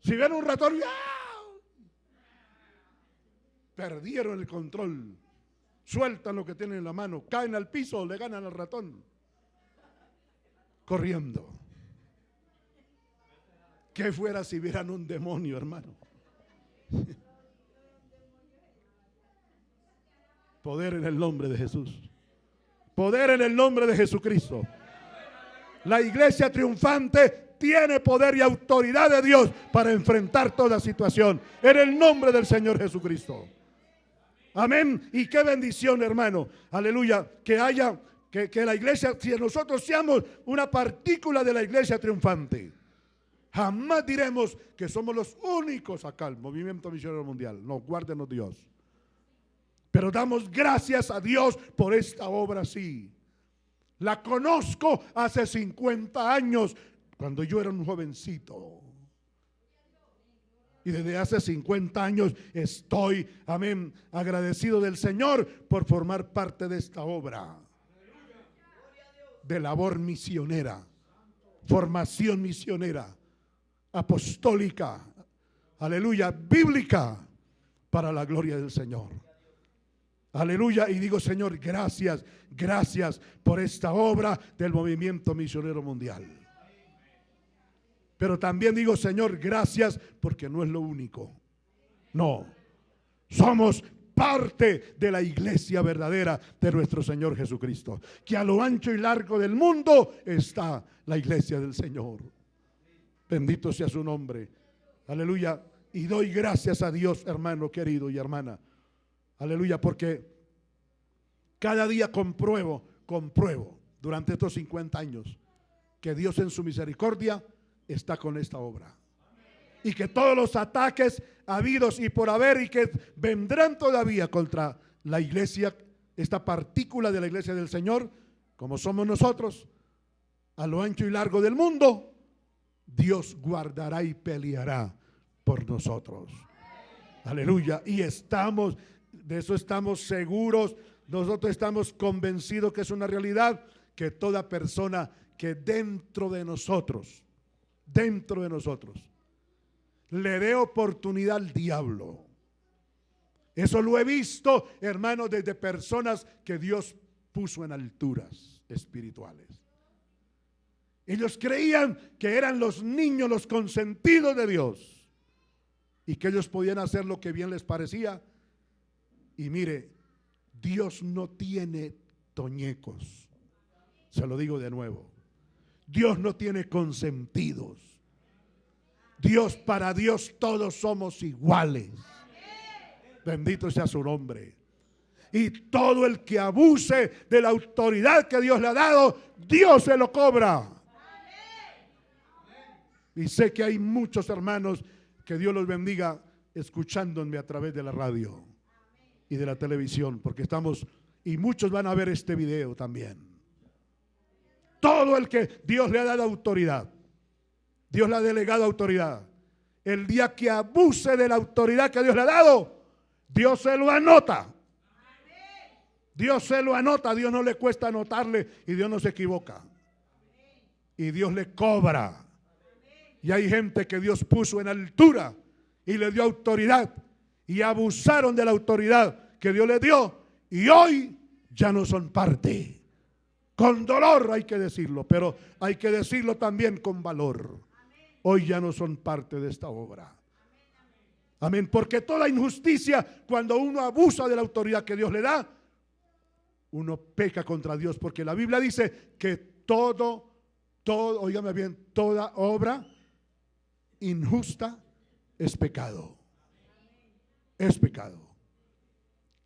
Si ven un ratón, ¡ah! Perdieron el control, sueltan lo que tienen en la mano, caen al piso, le ganan al ratón, corriendo. ¿Qué fuera si vieran un demonio, hermano? Poder en el nombre de Jesús. Poder en el nombre de Jesucristo. La iglesia triunfante tiene poder y autoridad de Dios para enfrentar toda situación. En el nombre del Señor Jesucristo. Amén. Y qué bendición, hermano. Aleluya. Que haya, que la iglesia, si nosotros seamos una partícula de la iglesia triunfante, jamás diremos que somos los únicos acá, el Movimiento Misionero Mundial. No, guárdenos Dios. Pero damos gracias a Dios por esta obra, sí. La conozco hace 50 años, cuando yo era un jovencito. Y desde hace 50 años estoy, amén, agradecido del Señor por formar parte de esta obra de labor misionera, formación misionera, apostólica, aleluya, bíblica, para la gloria del Señor. Aleluya, y digo, Señor, gracias, gracias por esta obra del Movimiento Misionero Mundial. Pero también digo, Señor, gracias porque no es lo único. No, somos parte de la iglesia verdadera de nuestro Señor Jesucristo. Que a lo ancho y largo del mundo está la iglesia del Señor. Bendito sea su nombre. Aleluya. Y doy gracias a Dios, hermano querido y hermana. Aleluya, porque cada día compruebo durante estos 50 años que Dios en su misericordia está con esta obra. Y que todos los ataques habidos y por haber y que vendrán todavía contra la iglesia, esta partícula de la iglesia del Señor, como somos nosotros, a lo ancho y largo del mundo, Dios guardará y peleará por nosotros. Aleluya. Y de eso estamos seguros. Nosotros estamos convencidos que es una realidad, que toda persona que dentro de nosotros le dé oportunidad al diablo. Eso lo he visto, hermanos, desde personas que Dios puso en alturas espirituales. Ellos creían que eran los niños, los consentidos de Dios, y que ellos podían hacer lo que bien les parecía. Y mire, Dios no tiene toñecos. Se lo digo de nuevo. Dios no tiene consentidos. Para Dios todos somos iguales. Bendito sea su nombre. Y todo el que abuse de la autoridad que Dios le ha dado, Dios se lo cobra. Y sé que hay muchos hermanos, que Dios los bendiga, escuchándome a través de la radio y de la televisión, porque y muchos van a ver este video también. Todo el que Dios le ha dado autoridad, Dios le ha delegado autoridad, el día que abuse de la autoridad que Dios le ha dado, Dios se lo anota. Dios se lo anota, a Dios no le cuesta anotarle y Dios no se equivoca. Y Dios le cobra. Y hay gente que Dios puso en altura y le dio autoridad y abusaron de la autoridad que Dios les dio y hoy ya no son parte. Con dolor hay que decirlo, pero hay que decirlo también con valor. Hoy ya no son parte de esta obra. Amén, porque toda injusticia, cuando uno abusa de la autoridad que Dios le da, uno peca contra Dios, porque la Biblia dice que todo, óigame bien, toda obra injusta es pecado. Es pecado.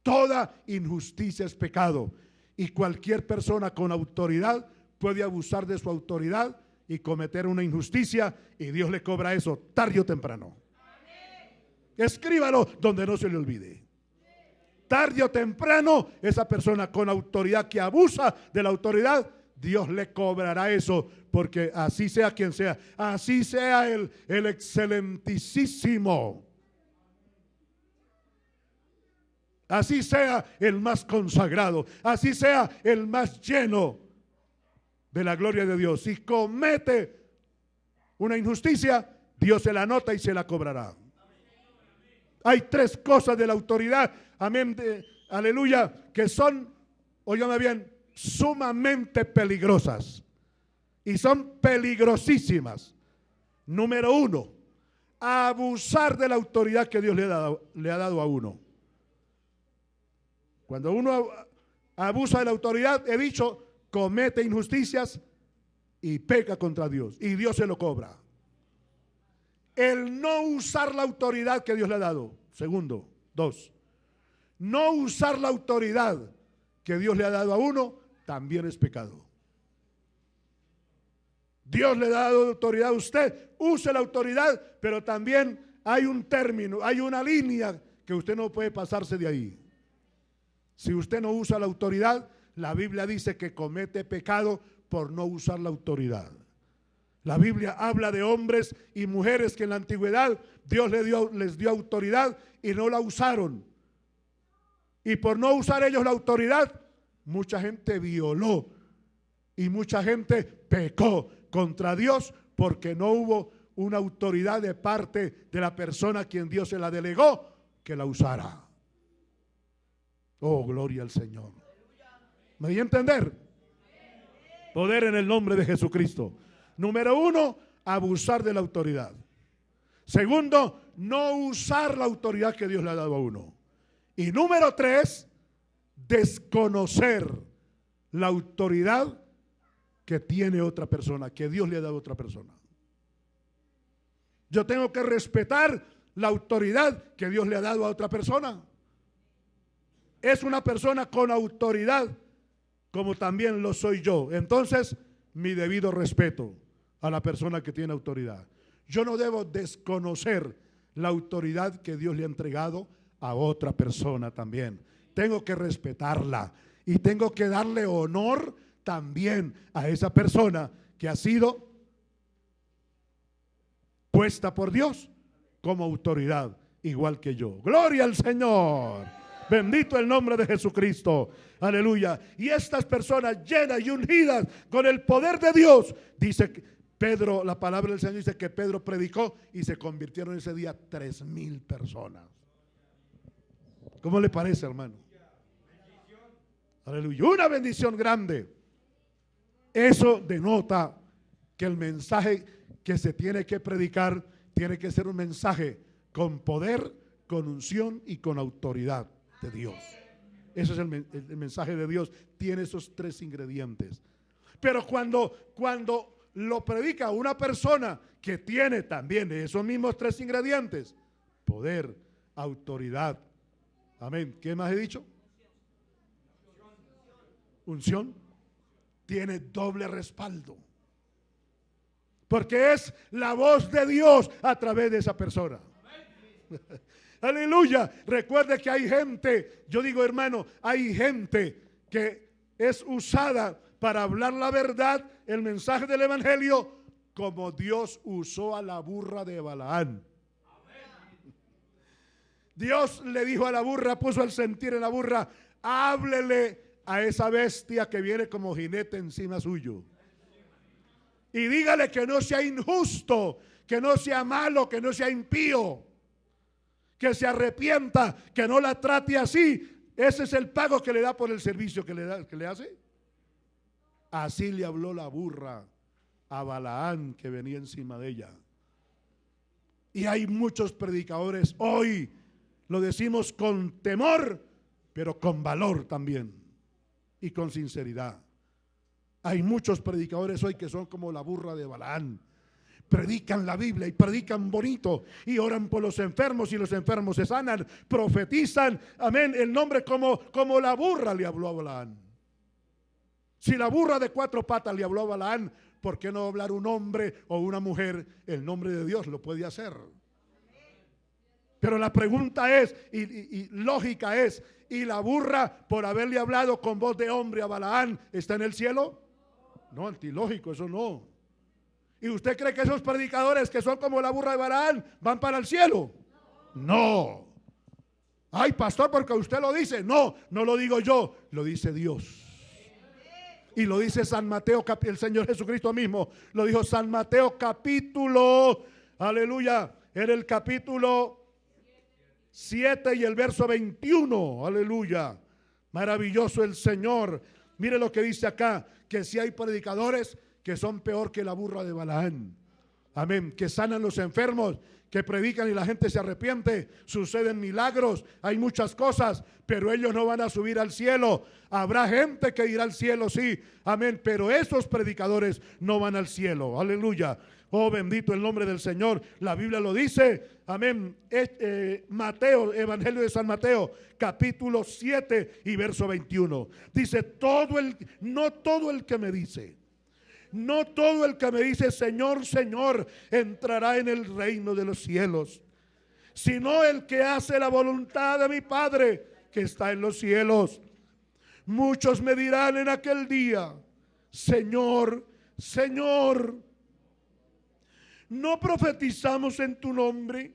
Toda injusticia es pecado. Y cualquier persona con autoridad puede abusar de su autoridad y cometer una injusticia, y Dios le cobra eso tarde o temprano. Escríbalo donde no se le olvide. Tarde o temprano, esa persona con autoridad que abusa de la autoridad, Dios le cobrará eso, porque así sea quien sea, así sea el excelentísimo, así sea el más consagrado, así sea el más lleno de la gloria de Dios. Si comete una injusticia, Dios se la anota y se la cobrará. Hay tres cosas de la autoridad, amén, aleluya, que son, óigame bien, sumamente peligrosas. Y son peligrosísimas. Número uno, abusar de la autoridad que Dios le ha dado a uno. Cuando uno abusa de la autoridad, he dicho, comete injusticias y peca contra Dios. Y Dios se lo cobra. El no usar la autoridad que Dios le ha dado. Segundo, dos. No usar la autoridad que Dios le ha dado a uno también es pecado. Dios le ha dado autoridad a usted, use la autoridad, pero también hay un término, hay una línea que usted no puede pasarse de ahí. Si usted no usa la autoridad, la Biblia dice que comete pecado por no usar la autoridad. La Biblia habla de hombres y mujeres que en la antigüedad Dios les dio autoridad y no la usaron. Y por no usar ellos la autoridad, mucha gente violó y mucha gente pecó contra Dios porque no hubo una autoridad de parte de la persona a quien Dios se la delegó que la usara. Oh, gloria al Señor. ¿Me di a entender? Poder en el nombre de Jesucristo. Número uno, abusar de la autoridad. Segundo, no usar la autoridad que Dios le ha dado a uno. Y número tres, desconocer la autoridad que tiene otra persona, que Dios le ha dado a otra persona. Yo tengo que respetar la autoridad que Dios le ha dado a otra persona. Es una persona con autoridad, como también lo soy yo. Entonces, mi debido respeto a la persona que tiene autoridad. Yo no debo desconocer la autoridad que Dios le ha entregado a otra persona también. Tengo que respetarla y tengo que darle honor también a esa persona que ha sido puesta por Dios como autoridad, igual que yo. Gloria al Señor. Bendito el nombre de Jesucristo. Aleluya. Y estas personas llenas y ungidas con el poder de Dios, dice Pedro, la palabra del Señor dice que Pedro predicó y se convirtieron ese día 3,000 personas. ¿Cómo le parece, hermano? Aleluya. Una bendición grande. Eso denota que el mensaje que se tiene que predicar tiene que ser un mensaje con poder, con unción y con autoridad de Dios. Ese es el mensaje de Dios. Tiene esos tres ingredientes. Pero cuando lo predica una persona que tiene también esos mismos tres ingredientes: poder, autoridad, amén. ¿Qué más he dicho? Unción. Tiene doble respaldo, porque es la voz de Dios a través de esa persona. Aleluya. Recuerde que hay gente, yo digo, hermano, hay gente que es usada para hablar la verdad, el mensaje del evangelio, como Dios usó a la burra de Balaán. Dios le dijo a la burra, puso el sentir en la burra: háblele a esa bestia que viene como jinete encima suyo y dígale que no sea injusto, que no sea malo, que no sea impío, que se arrepienta, que no la trate así. Ese es el pago que le da por el servicio que le hace. Así le habló la burra a Balaán que venía encima de ella. Y hay muchos predicadores hoy, lo decimos con temor, pero con valor también y con sinceridad. Hay muchos predicadores hoy que son como la burra de Balaán. Predican la Biblia y predican bonito y oran por los enfermos y los enfermos se sanan, profetizan, amén, el nombre como la burra le habló a Balaán. Si la burra de 4 patas le habló a Balaán, ¿por qué no hablar un hombre o una mujer? El nombre de Dios lo puede hacer. Pero la pregunta es, y lógica es, ¿y la burra, por haberle hablado con voz de hombre a Balaán, está en el cielo? No, antilógico, eso no. ¿Y usted cree que esos predicadores que son como la burra de Balaán van para el cielo? No. Ay, pastor, porque usted lo dice. No, no lo digo yo, lo dice Dios. Y lo dice San Mateo, el Señor Jesucristo mismo. Lo dijo San Mateo capítulo, aleluya, en el capítulo 7 y el verso 21, aleluya. Maravilloso el Señor. Mire lo que dice acá, que si hay predicadores que son peor que la burra de Balaán. Amén. Que sanan los enfermos, que predican y la gente se arrepiente. Suceden milagros, hay muchas cosas, pero ellos no van a subir al cielo. Habrá gente que irá al cielo, sí, amén, pero esos predicadores no van al cielo. Aleluya. Oh, bendito el nombre del Señor. La Biblia lo dice, amén. Mateo, Evangelio de San Mateo, capítulo 7 y verso 21. Dice, no todo el que me dice, no todo el que me dice Señor, Señor, entrará en el reino de los cielos, sino el que hace la voluntad de mi Padre que está en los cielos. Muchos me dirán en aquel día, Señor, Señor, ¿no profetizamos en tu nombre?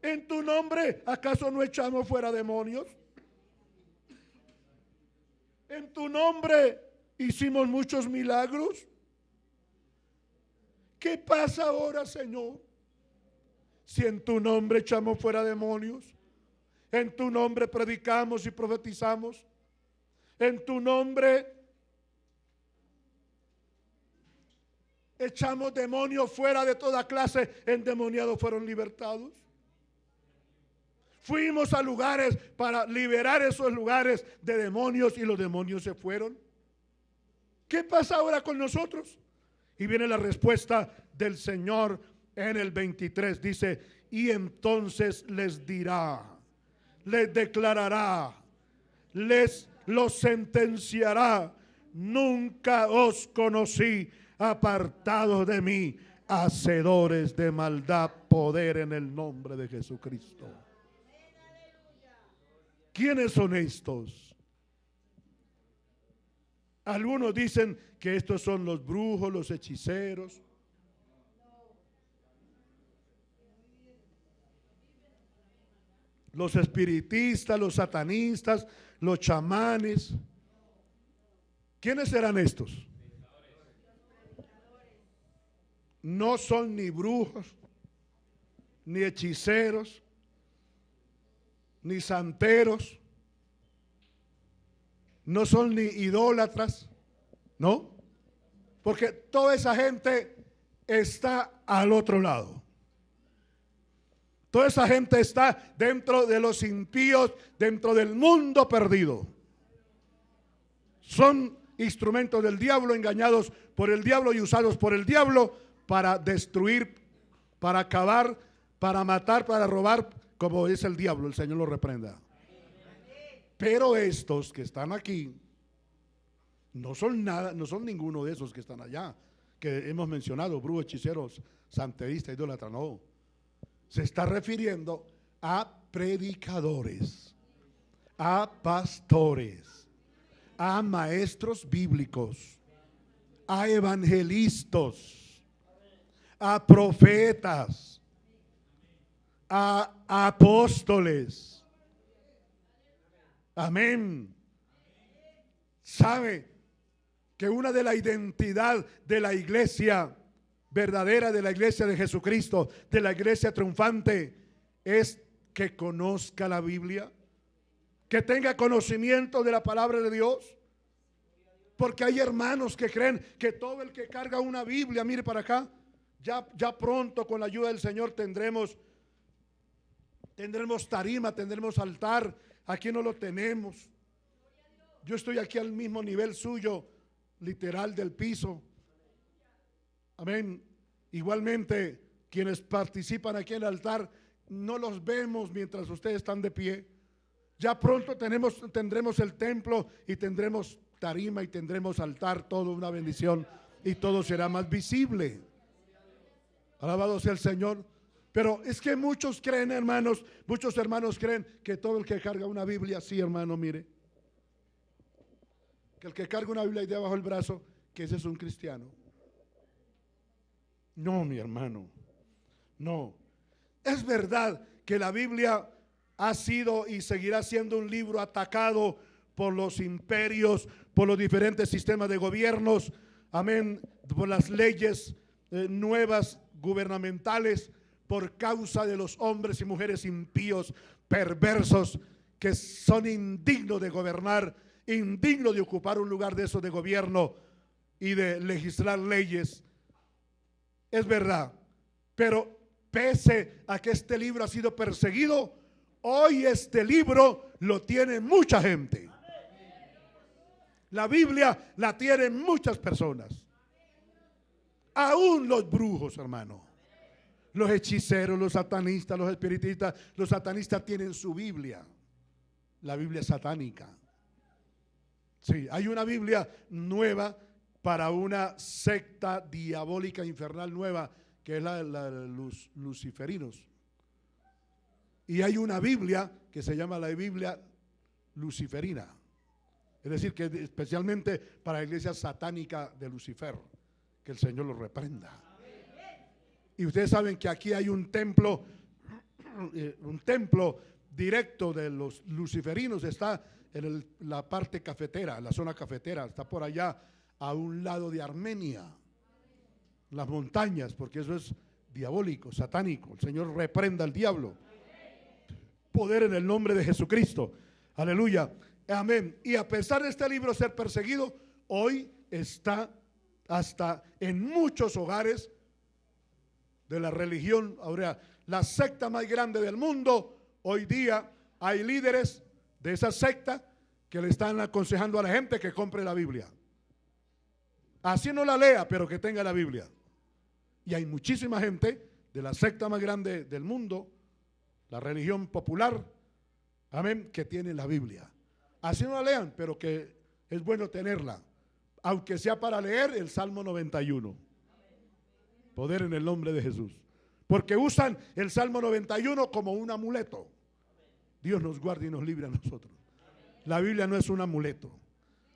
¿En tu nombre acaso no echamos fuera demonios? ¿En tu nombre hicimos muchos milagros? ¿Qué pasa ahora, Señor? Si en tu nombre echamos fuera demonios, en tu nombre predicamos y profetizamos, en tu nombre echamos demonios fuera, de toda clase endemoniados fueron libertados. Fuimos a lugares para liberar esos lugares de demonios y los demonios se fueron. ¿Qué pasa ahora con nosotros? Y viene la respuesta del Señor en el 23. Dice, y entonces les dirá, les declarará, los sentenciará: nunca os conocí, apartados de mí, hacedores de maldad. Poder en el nombre de Jesucristo. ¿Quiénes son estos? Algunos dicen que estos son los brujos, los hechiceros. Los espiritistas, los satanistas, los chamanes. ¿Quiénes serán estos? No son ni brujos, ni hechiceros, ni santeros, no son ni idólatras, ¿no? Porque toda esa gente está al otro lado. Toda esa gente está dentro de los impíos, dentro del mundo perdido. Son instrumentos del diablo, engañados por el diablo y usados por el diablo para destruir, para acabar, para matar, para robar, como es el diablo. El Señor lo reprenda. Pero estos que están aquí no son nada, no son ninguno de esos que están allá, que hemos mencionado, brujos, hechiceros, santeristas, idólatras. No, se está refiriendo a predicadores, a pastores, a maestros bíblicos, a evangelistas, a profetas, a apóstoles. Amén. ¿Sabe que una de la identidad de la iglesia verdadera, de la iglesia de Jesucristo, de la iglesia triunfante, es que conozca la Biblia, que tenga conocimiento de la palabra de Dios? Porque hay hermanos que creen que todo el que carga una Biblia, mire para acá, ya pronto con la ayuda del Señor tendremos tarima, tendremos altar. Aquí no lo tenemos. Yo estoy aquí al mismo nivel suyo, literal, del piso. Amén. Igualmente, quienes participan aquí en el altar, no los vemos mientras ustedes están de pie. Ya pronto tendremos el templo y tendremos tarima y tendremos altar, todo una bendición y todo será más visible. Alabado sea el Señor. Pero es que muchos creen, hermanos, muchos hermanos creen que todo el que carga una Biblia, sí, hermano, mire, que el que carga una Biblia y debajo el brazo, que ese es un cristiano. No, mi hermano, no. Es verdad que la Biblia ha sido y seguirá siendo un libro atacado por los imperios, por los diferentes sistemas de gobiernos, amén, por las leyes nuevas gubernamentales, por causa de los hombres y mujeres impíos, perversos, que son indignos de gobernar, indignos de ocupar un lugar de esos de gobierno y de legislar leyes. Es verdad, pero pese a que este libro ha sido perseguido, hoy este libro lo tiene mucha gente. La Biblia la tienen muchas personas. Aún los brujos, hermano. Los hechiceros, los satanistas, los espiritistas. Los satanistas tienen su Biblia. La Biblia satánica. Sí, hay una Biblia nueva para una secta diabólica infernal nueva, que es los luciferinos. Y hay una Biblia que se llama la Biblia luciferina. Es decir, que especialmente para la iglesia satánica de Lucifer. Que el Señor lo reprenda. Y ustedes saben que aquí hay un templo directo de los luciferinos. Está en la parte cafetera, la zona cafetera. Está por allá a un lado de Armenia. Las montañas, porque eso es diabólico, satánico. El Señor reprenda al diablo. Poder en el nombre de Jesucristo. Aleluya. Amén. Y a pesar de este libro ser perseguido, hoy está hasta en muchos hogares de la religión, ahora la secta más grande del mundo. Hoy día hay líderes de esa secta que le están aconsejando a la gente que compre la Biblia. Así no la lea, pero que tenga la Biblia. Y hay muchísima gente de la secta más grande del mundo, la religión popular, amén, que tiene la Biblia. Así no la lean, pero que es bueno tenerla, aunque sea para leer el Salmo 91. Poder en el nombre de Jesús. Porque usan el Salmo 91 como un amuleto. Dios nos guarde y nos libre a nosotros. La Biblia no es un amuleto.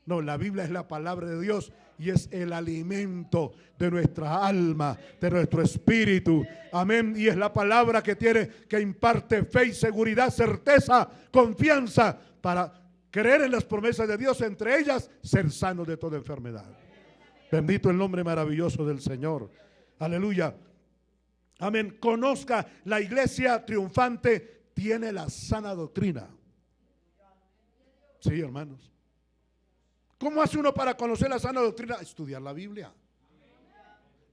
No, la Biblia es la palabra de Dios y es el alimento de nuestra alma, de nuestro espíritu. Amén. Y es la palabra que imparte fe y seguridad, certeza, confianza para creer en las promesas de Dios, entre ellas ser sanos de toda enfermedad. Bendito el nombre maravilloso del Señor. Aleluya. Amén. Conozca, la iglesia triunfante tiene la sana doctrina. Sí, hermanos. ¿Cómo hace uno para conocer la sana doctrina? Estudiar la Biblia.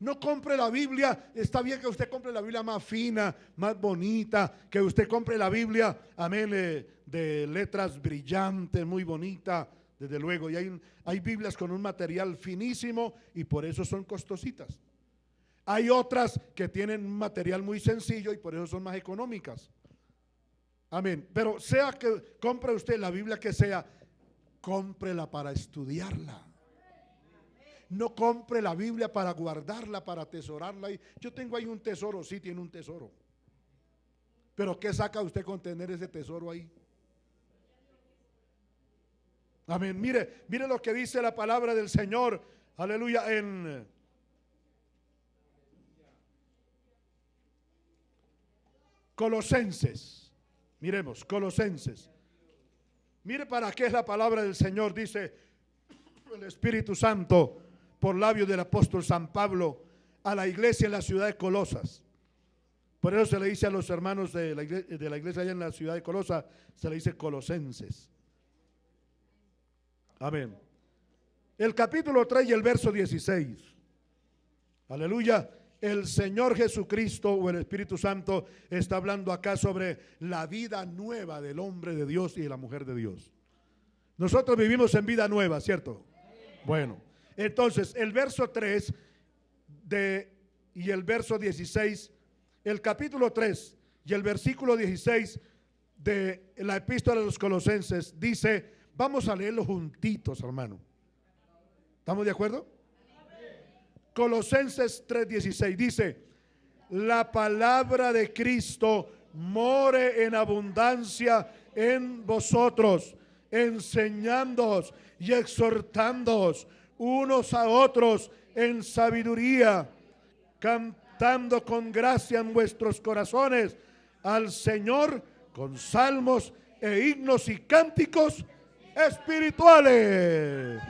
No compre la Biblia. Está bien que usted compre la Biblia más fina, más bonita, que usted compre la Biblia, amén, de letras brillantes, muy bonita, desde luego. Y hay Biblias con un material finísimo y por eso son costositas. Hay otras que tienen un material muy sencillo y por eso son más económicas. Amén. Pero sea que compre usted la Biblia que sea, cómprela para estudiarla. No compre la Biblia para guardarla, para atesorarla. Yo tengo ahí un tesoro, sí tiene un tesoro. Pero ¿qué saca usted con tener ese tesoro ahí? Amén. Mire lo que dice la palabra del Señor. Aleluya. En Colosenses. Miremos, Colosenses. Mire para qué es la palabra del Señor. Dice el Espíritu Santo por labios del apóstol San Pablo a la iglesia en la ciudad de Colosas. Por eso se le dice a los hermanos de la iglesia allá en la ciudad de Colosas, se le dice colosenses. Amén. El capítulo 3 y el verso 16. Aleluya. El Señor Jesucristo o el Espíritu Santo está hablando acá sobre la vida nueva del hombre de Dios y de la mujer de Dios. Nosotros vivimos en vida nueva, ¿cierto? Bueno, entonces el verso 3 y el verso 16, el capítulo 3 y el versículo 16 de la epístola de los Colosenses dice, vamos a leerlo juntitos, hermano. ¿Estamos de acuerdo? Colosenses 3:16 dice, la palabra de Cristo more en abundancia en vosotros, enseñándoos y exhortándoos unos a otros en sabiduría, cantando con gracia en vuestros corazones al Señor con salmos e himnos y cánticos espirituales.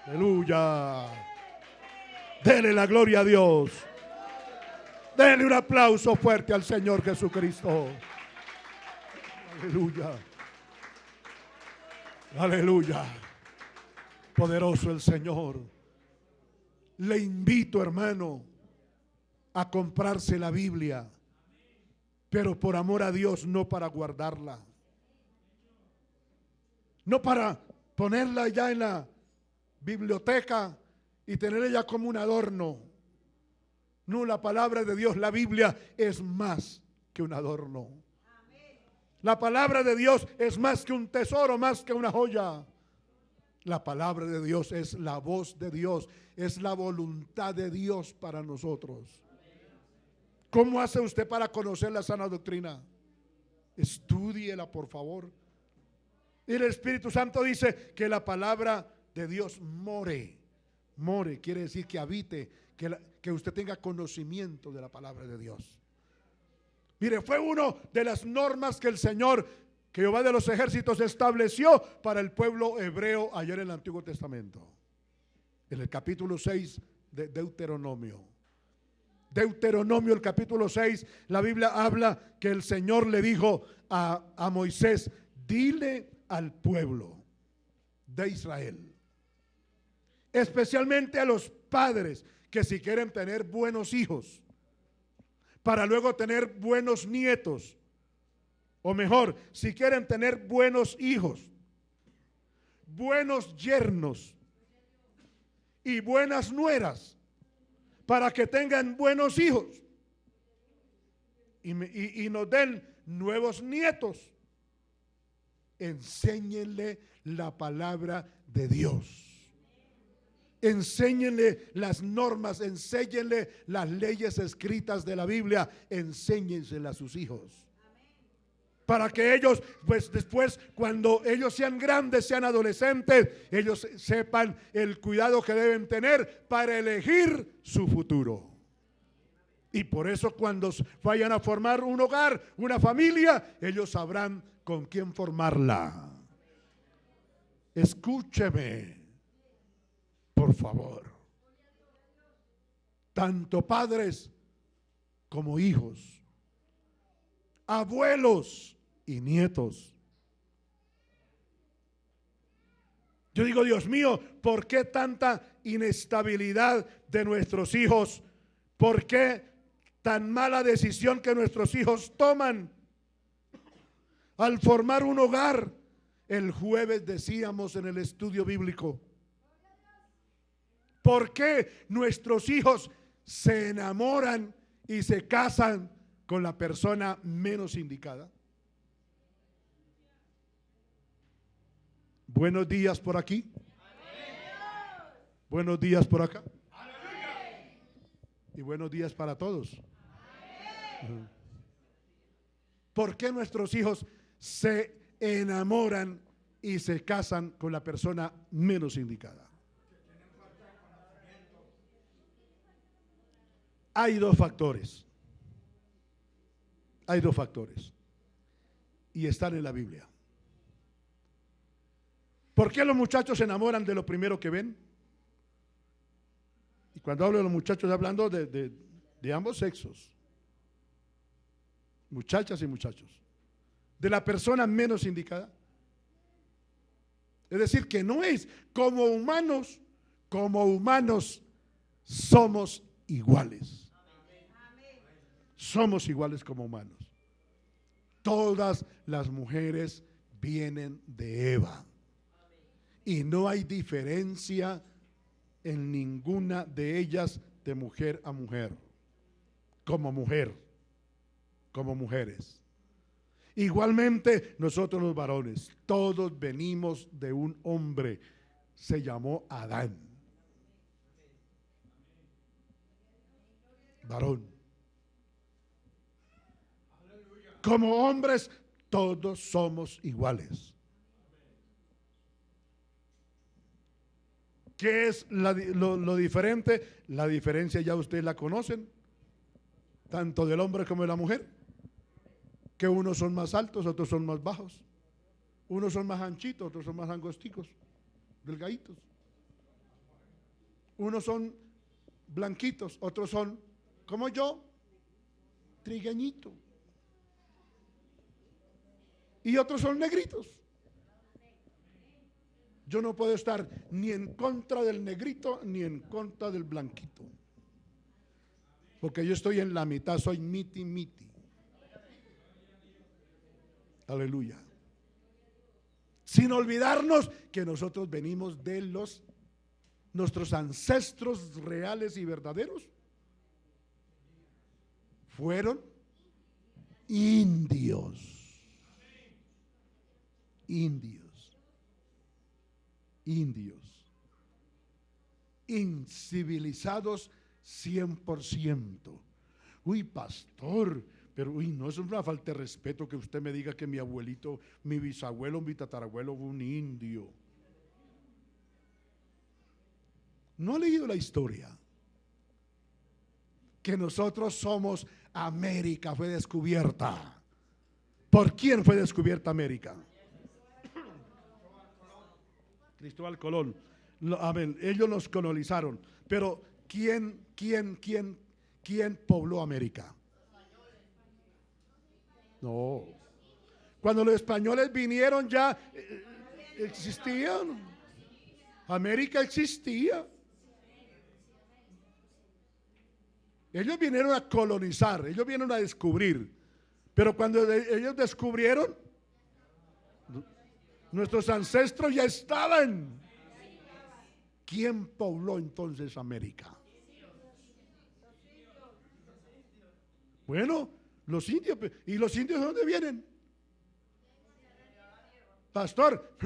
Aleluya. Dele la gloria a Dios. Dele un aplauso fuerte al Señor Jesucristo. Aleluya. Aleluya. Poderoso el Señor. Le invito, hermano, a comprarse la Biblia, pero por amor a Dios, no para guardarla, no para ponerla ya en la biblioteca y tenerla ya como un adorno. No, la palabra de Dios, la Biblia, es más que un adorno. La palabra de Dios es más que un tesoro, más que una joya. La palabra de Dios es la voz de Dios, es la voluntad de Dios para nosotros. ¿Cómo hace usted para conocer la sana doctrina? Estúdiela, por favor. Y el Espíritu Santo dice que la palabra de Dios more. More quiere decir que habite, que usted tenga conocimiento de la palabra de Dios. Mire, fue una de las normas que el Señor, Jehová de los ejércitos, estableció para el pueblo hebreo ayer en el Antiguo Testamento. En el capítulo 6 de Deuteronomio. Deuteronomio, el capítulo 6, la Biblia habla que el Señor le dijo a Moisés: dile al pueblo de Israel, especialmente a los padres, que si quieren tener buenos hijos, para luego tener buenos nietos, o mejor, si quieren tener buenos hijos, buenos yernos y buenas nueras, para que tengan buenos hijos y nos den nuevos nietos, enséñenle la palabra de Dios. Enséñenle las normas, enséñenle las leyes escritas de la Biblia, enséñenselas a sus hijos. Para que ellos, pues después, cuando ellos sean grandes, sean adolescentes, ellos sepan el cuidado que deben tener para elegir su futuro. Y por eso cuando vayan a formar un hogar, una familia, ellos sabrán con quién formarla. Escúcheme, por favor. Tanto padres como hijos, abuelos y nietos. Yo digo, Dios mío, ¿por qué tanta inestabilidad de nuestros hijos? ¿Por qué tan mala decisión que nuestros hijos toman al formar un hogar? El jueves decíamos en el estudio bíblico, ¿por qué nuestros hijos se enamoran y se casan con la persona menos indicada? Buenos días por aquí. Buenos días por acá. Y buenos días para todos. ¿Por qué nuestros hijos se enamoran y se casan con la persona menos indicada? Hay dos factores. Hay dos factores. Y están en la Biblia. ¿Por qué los muchachos se enamoran de lo primero que ven? Y cuando hablo de los muchachos, hablando de ambos sexos. Muchachas y muchachos. De la persona menos indicada. Es decir, que no es como humanos somos iguales. Somos iguales como humanos. Todas las mujeres vienen de Eva. Y no hay diferencia en ninguna de ellas de mujer a mujer. Como mujeres. Igualmente nosotros los varones, todos venimos de un hombre, se llamó Adán. Varón. Como hombres, todos somos iguales. ¿Qué es lo diferente? La diferencia ya ustedes la conocen, tanto del hombre como de la mujer. Que unos son más altos, otros son más bajos. Unos son más anchitos, otros son más angosticos, delgaditos. Unos son blanquitos, otros son, como yo, trigueñito. Y otros son negritos. Yo no puedo estar ni en contra del negrito ni en contra del blanquito. Porque yo estoy en la mitad, soy miti miti. Aleluya. Sin olvidarnos que nosotros venimos de nuestros ancestros reales y verdaderos fueron indios. Incivilizados 100%. Uy, pastor, pero no es una falta de respeto que usted me diga que mi abuelito, mi bisabuelo, mi tatarabuelo fue un indio. ¿No ha leído la historia? Que nosotros somos América, fue descubierta. ¿Por quién fue descubierta América? Cristóbal Colón. Amén. Ellos nos colonizaron. Pero ¿quién pobló América? No. Cuando los españoles vinieron ya existían. América existía. Ellos vinieron a colonizar, ellos vinieron a descubrir. Pero cuando ellos descubrieron, nuestros ancestros ya estaban. ¿Quién pobló entonces América? Bueno, los indios. ¿Y los indios de dónde vienen? Pastor,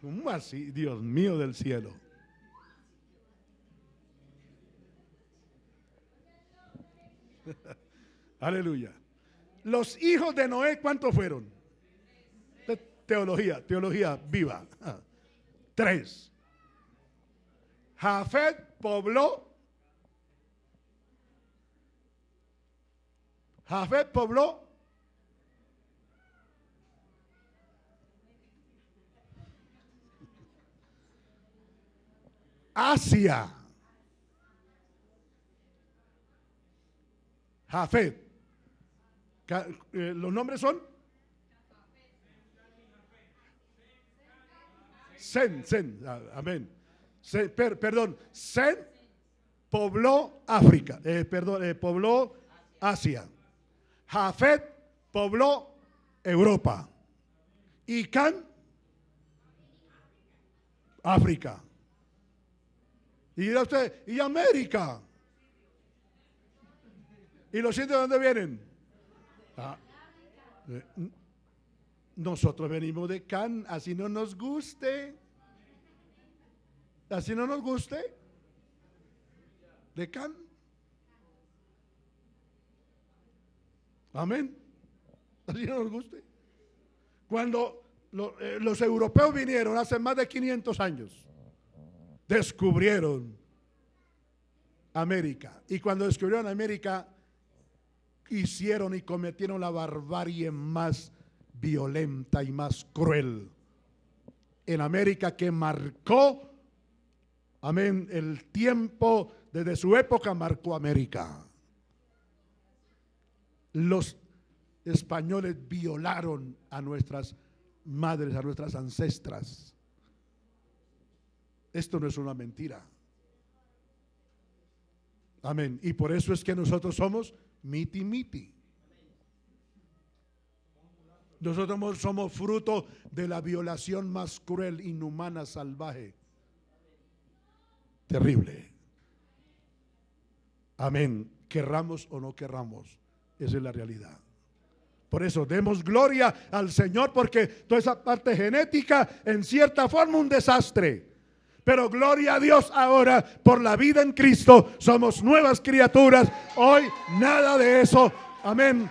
¿cómo así? Dios mío del cielo. Aleluya. Los hijos de Noé, ¿cuántos fueron? Teología viva. 3. Jafet pobló Asia. Jafet. Los nombres son Sen, amén. Perdón, Sen pobló África, pobló Asia. Jafet pobló Europa. Y Can, África. Y dirá usted, ¿y América? ¿Y los indios de dónde vienen? Nosotros venimos de Can, así no nos guste. Así no nos guste. De Can. Amén. Así no nos guste. Cuando los europeos vinieron hace más de 500 años, descubrieron América. Y cuando descubrieron América, hicieron y cometieron la barbarie más violenta y más cruel en América, que marcó, amén, el tiempo desde su época marcó América. Los españoles violaron a nuestras madres, a nuestras ancestras. Esto no es una mentira. Amén. Y por eso es que nosotros somos miti miti. Nosotros somos fruto de la violación más cruel, inhumana, salvaje, terrible. Amén. Querramos o no querramos, esa es la realidad. Por eso demos gloria al Señor, porque toda esa parte genética, en cierta forma, un desastre. Pero gloria a Dios ahora por la vida en Cristo. Somos nuevas criaturas. Hoy nada de eso, amén,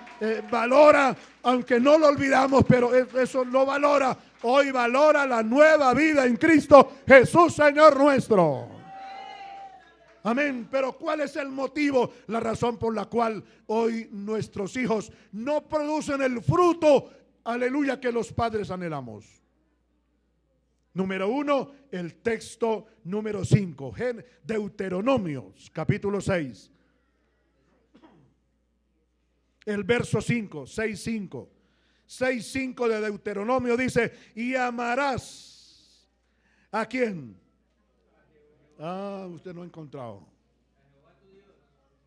valora, aunque no lo olvidamos, pero eso lo valora. Hoy valora la nueva vida en Cristo Jesús, Señor nuestro. Amén. Pero ¿cuál es el motivo? La razón por la cual hoy nuestros hijos no producen el fruto, aleluya, que los padres anhelamos. Número 1, el texto número 5, Deuteronomio, capítulo 6. El verso 5, 6:5. 6:5 de Deuteronomio dice: y amarás. ¿A quién? Usted no ha encontrado.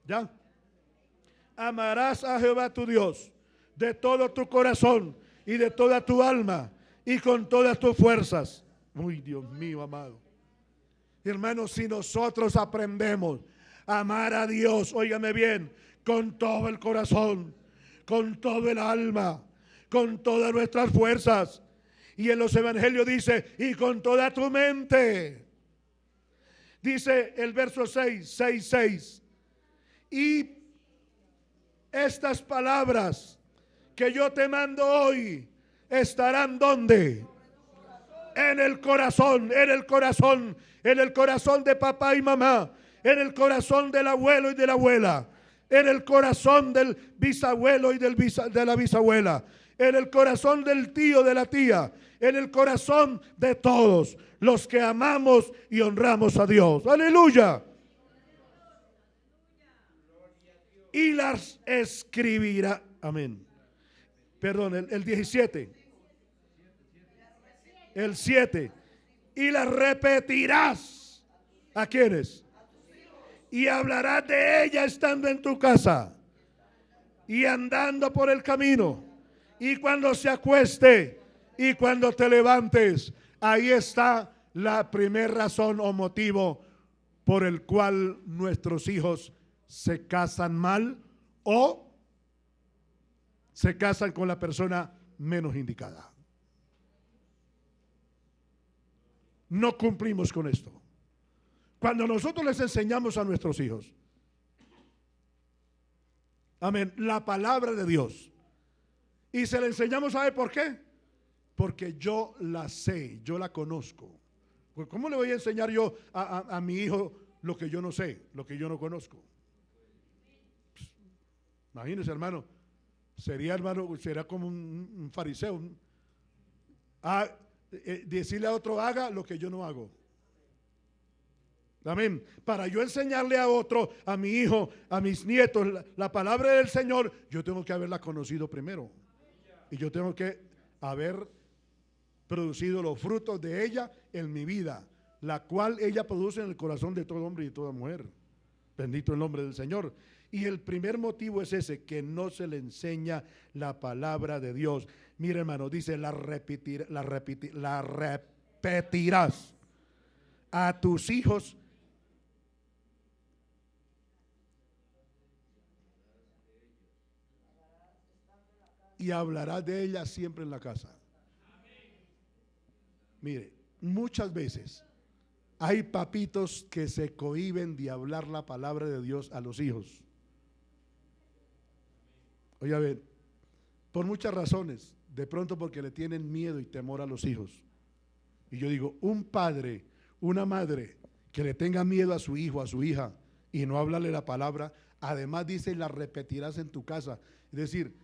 ¿Ya? Amarás a Jehová tu Dios de todo tu corazón y de toda tu alma y con todas tus fuerzas. Uy, Dios mío, amado. Hermanos, si nosotros aprendemos a amar a Dios, óigame bien, con todo el corazón, con todo el alma, con todas nuestras fuerzas. Y en los evangelios dice, y con toda tu mente. Dice el verso 6. Y estas palabras que yo te mando hoy estarán ¿dónde? En el corazón, en el corazón, en el corazón de papá y mamá, en el corazón del abuelo y de la abuela, en el corazón del bisabuelo y de la bisabuela, en el corazón del tío, de la tía, en el corazón de todos los que amamos y honramos a Dios. Aleluya. Y las escribirá. Amén. Perdón, el 17. El 7. Y las repetirás. ¿A quiénes? Y hablarás de ella estando en tu casa y andando por el camino y cuando se acueste y cuando te levantes. Ahí está la primera razón o motivo por el cual nuestros hijos se casan mal o se casan con la persona menos indicada. No cumplimos con esto. Cuando nosotros les enseñamos a nuestros hijos, amén, la palabra de Dios, y se la enseñamos, ¿sabe por qué? Porque yo la sé, yo la conozco. Pues ¿cómo le voy a enseñar yo a mi hijo lo que yo no sé, lo que yo no conozco? Pues, imagínese, hermano, sería como un fariseo. Decirle a otro haga lo que yo no hago. Amén. Para yo enseñarle a otro, a mi hijo, a mis nietos, la palabra del Señor, yo tengo que haberla conocido primero. Y yo tengo que haber producido los frutos de ella en mi vida, la cual ella produce en el corazón de todo hombre y toda mujer. Bendito el nombre del Señor. Y el primer motivo es ese, que no se le enseña la palabra de Dios. Mira, hermano, dice, la repetirás a tus hijos. Y hablarás de ella siempre en la casa. Mire, muchas veces hay papitos que se cohíben de hablar la palabra de Dios a los hijos. Oye, a ver, por muchas razones, de pronto porque le tienen miedo y temor a los hijos. Y yo digo, un padre, una madre que le tenga miedo a su hijo, a su hija, y no hablarle la palabra, además dice, la repetirás en tu casa. Es decir,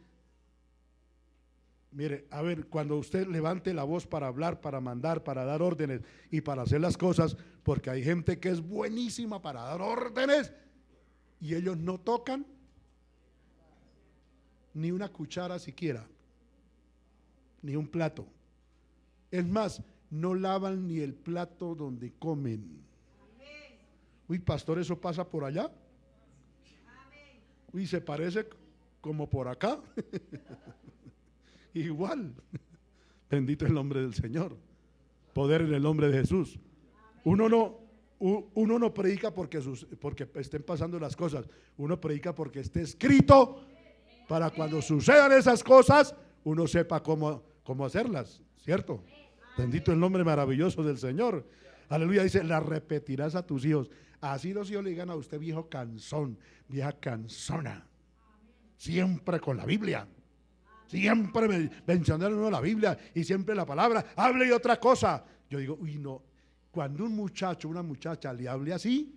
mire, a ver, cuando usted levante la voz para hablar, para mandar, para dar órdenes y para hacer las cosas, porque hay gente que es buenísima para dar órdenes y ellos no tocan ni una cuchara siquiera, ni un plato. Es más, no lavan ni el plato donde comen. Uy, pastor, ¿eso pasa por allá? Uy, se parece como por acá. Igual. Bendito el nombre del Señor. Poder en el nombre de Jesús. Uno no predica porque estén pasando las cosas. Uno predica porque esté escrito para cuando sucedan esas cosas, uno sepa cómo hacerlas, ¿cierto? Bendito el nombre maravilloso del Señor. Aleluya, dice, la repetirás a tus hijos. Así los hijos le digan a usted, viejo cansón, vieja cansona. Siempre con la Biblia. Siempre mencionando la Biblia y siempre la palabra, hable y otra cosa. Yo digo, uy, no, cuando un muchacho, una muchacha le hable así,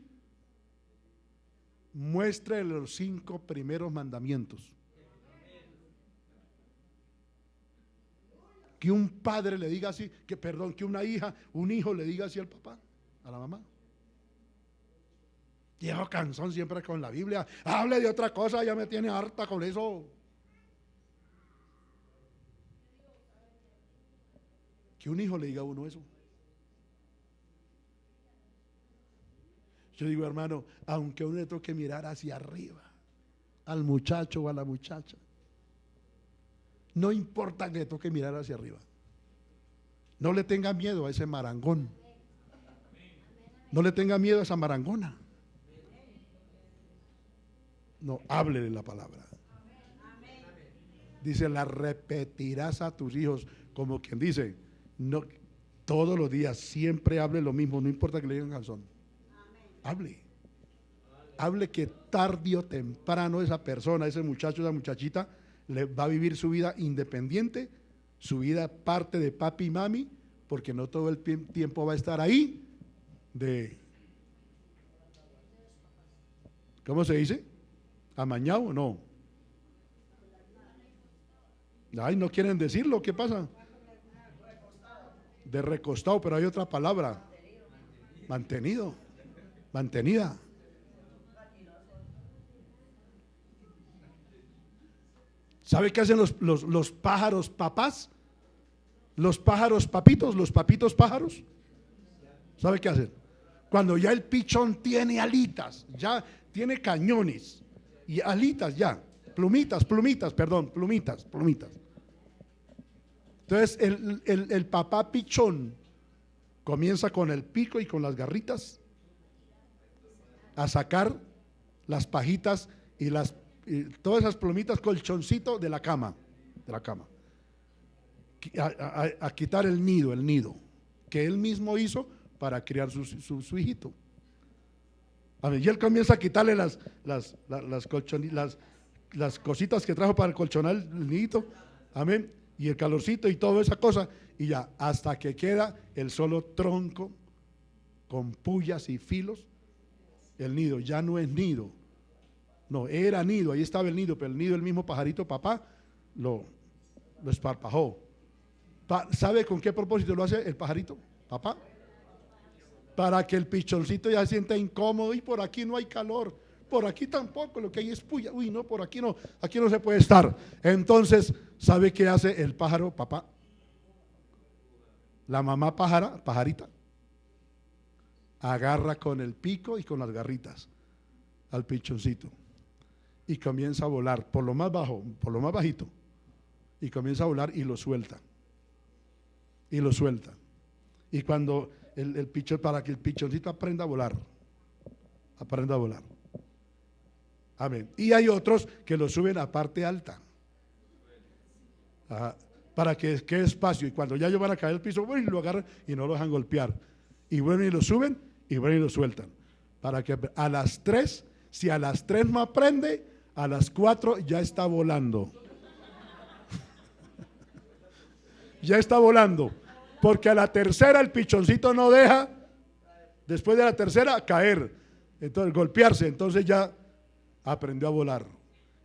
muestre los 5 primeros mandamientos. Que un padre le diga así, que una hija, un hijo le diga así al papá, a la mamá. Viejo cansón siempre con la Biblia, hable de otra cosa, ya me tiene harta con eso. Que un hijo le diga a uno eso. Yo digo, hermano, aunque uno le toque mirar hacia arriba, al muchacho o a la muchacha, no importa que le toque mirar hacia arriba. No le tenga miedo a ese marangón. No le tenga miedo a esa marangona. No, háblele la palabra. Dice, la repetirás a tus hijos, como quien dice, no, todos los días, siempre hable lo mismo, no importa que le digan calzón. Hable que tarde o temprano esa persona, ese muchacho, esa muchachita, le va a vivir su vida independiente, su vida parte de papi y mami, porque no todo el tiempo va a estar ahí de, ¿cómo se dice? ¿Amañado o no? Ay, no quieren decirlo, ¿qué pasa? De recostado, pero hay otra palabra. Mantenido, mantenida. ¿Sabe qué hacen los pájaros papás? Los pájaros papitos, los papitos pájaros. ¿Sabe qué hacen? Cuando ya el pichón tiene alitas, ya tiene cañones y alitas ya, plumitas. Entonces el papá pichón comienza con el pico y con las garritas a sacar las pajitas y todas esas plumitas, colchoncito de la cama, a quitar el nido que él mismo hizo para criar su hijito. Y él comienza a quitarle las cositas que trajo para colchonar el nidito, amén, y el calorcito y toda esa cosa, y ya, hasta que queda el solo tronco con pullas y filos. El nido ya no es nido, no, era nido, ahí estaba el nido, pero el nido, el mismo pajarito papá lo esparpajó. ¿Sabe con qué propósito lo hace el pajarito papá? Para que el pichoncito ya se sienta incómodo, y por aquí no hay calor, por aquí tampoco, lo que hay es puya, uy no, por aquí no se puede estar. Entonces, ¿sabe qué hace el pájaro papá? La mamá pajarita, agarra con el pico y con las garritas al pichoncito y comienza a volar por lo más bajo, por lo más bajito, y comienza a volar y lo suelta. Y cuando el pichón, para que el pichoncito aprenda a volar. Amén. Y hay otros que lo suben a parte alta. Para que quede espacio, y cuando ya ellos van a caer al piso, bueno, y lo agarran y no lo dejan golpear. Y bueno, y lo suben y bueno, y lo sueltan. Para que a las 3, si a las 3 no aprende, a las 4 ya está volando. Ya está volando. Porque a la tercera el pichoncito no deja, después de la tercera, caer, entonces golpearse, entonces ya aprendió a volar.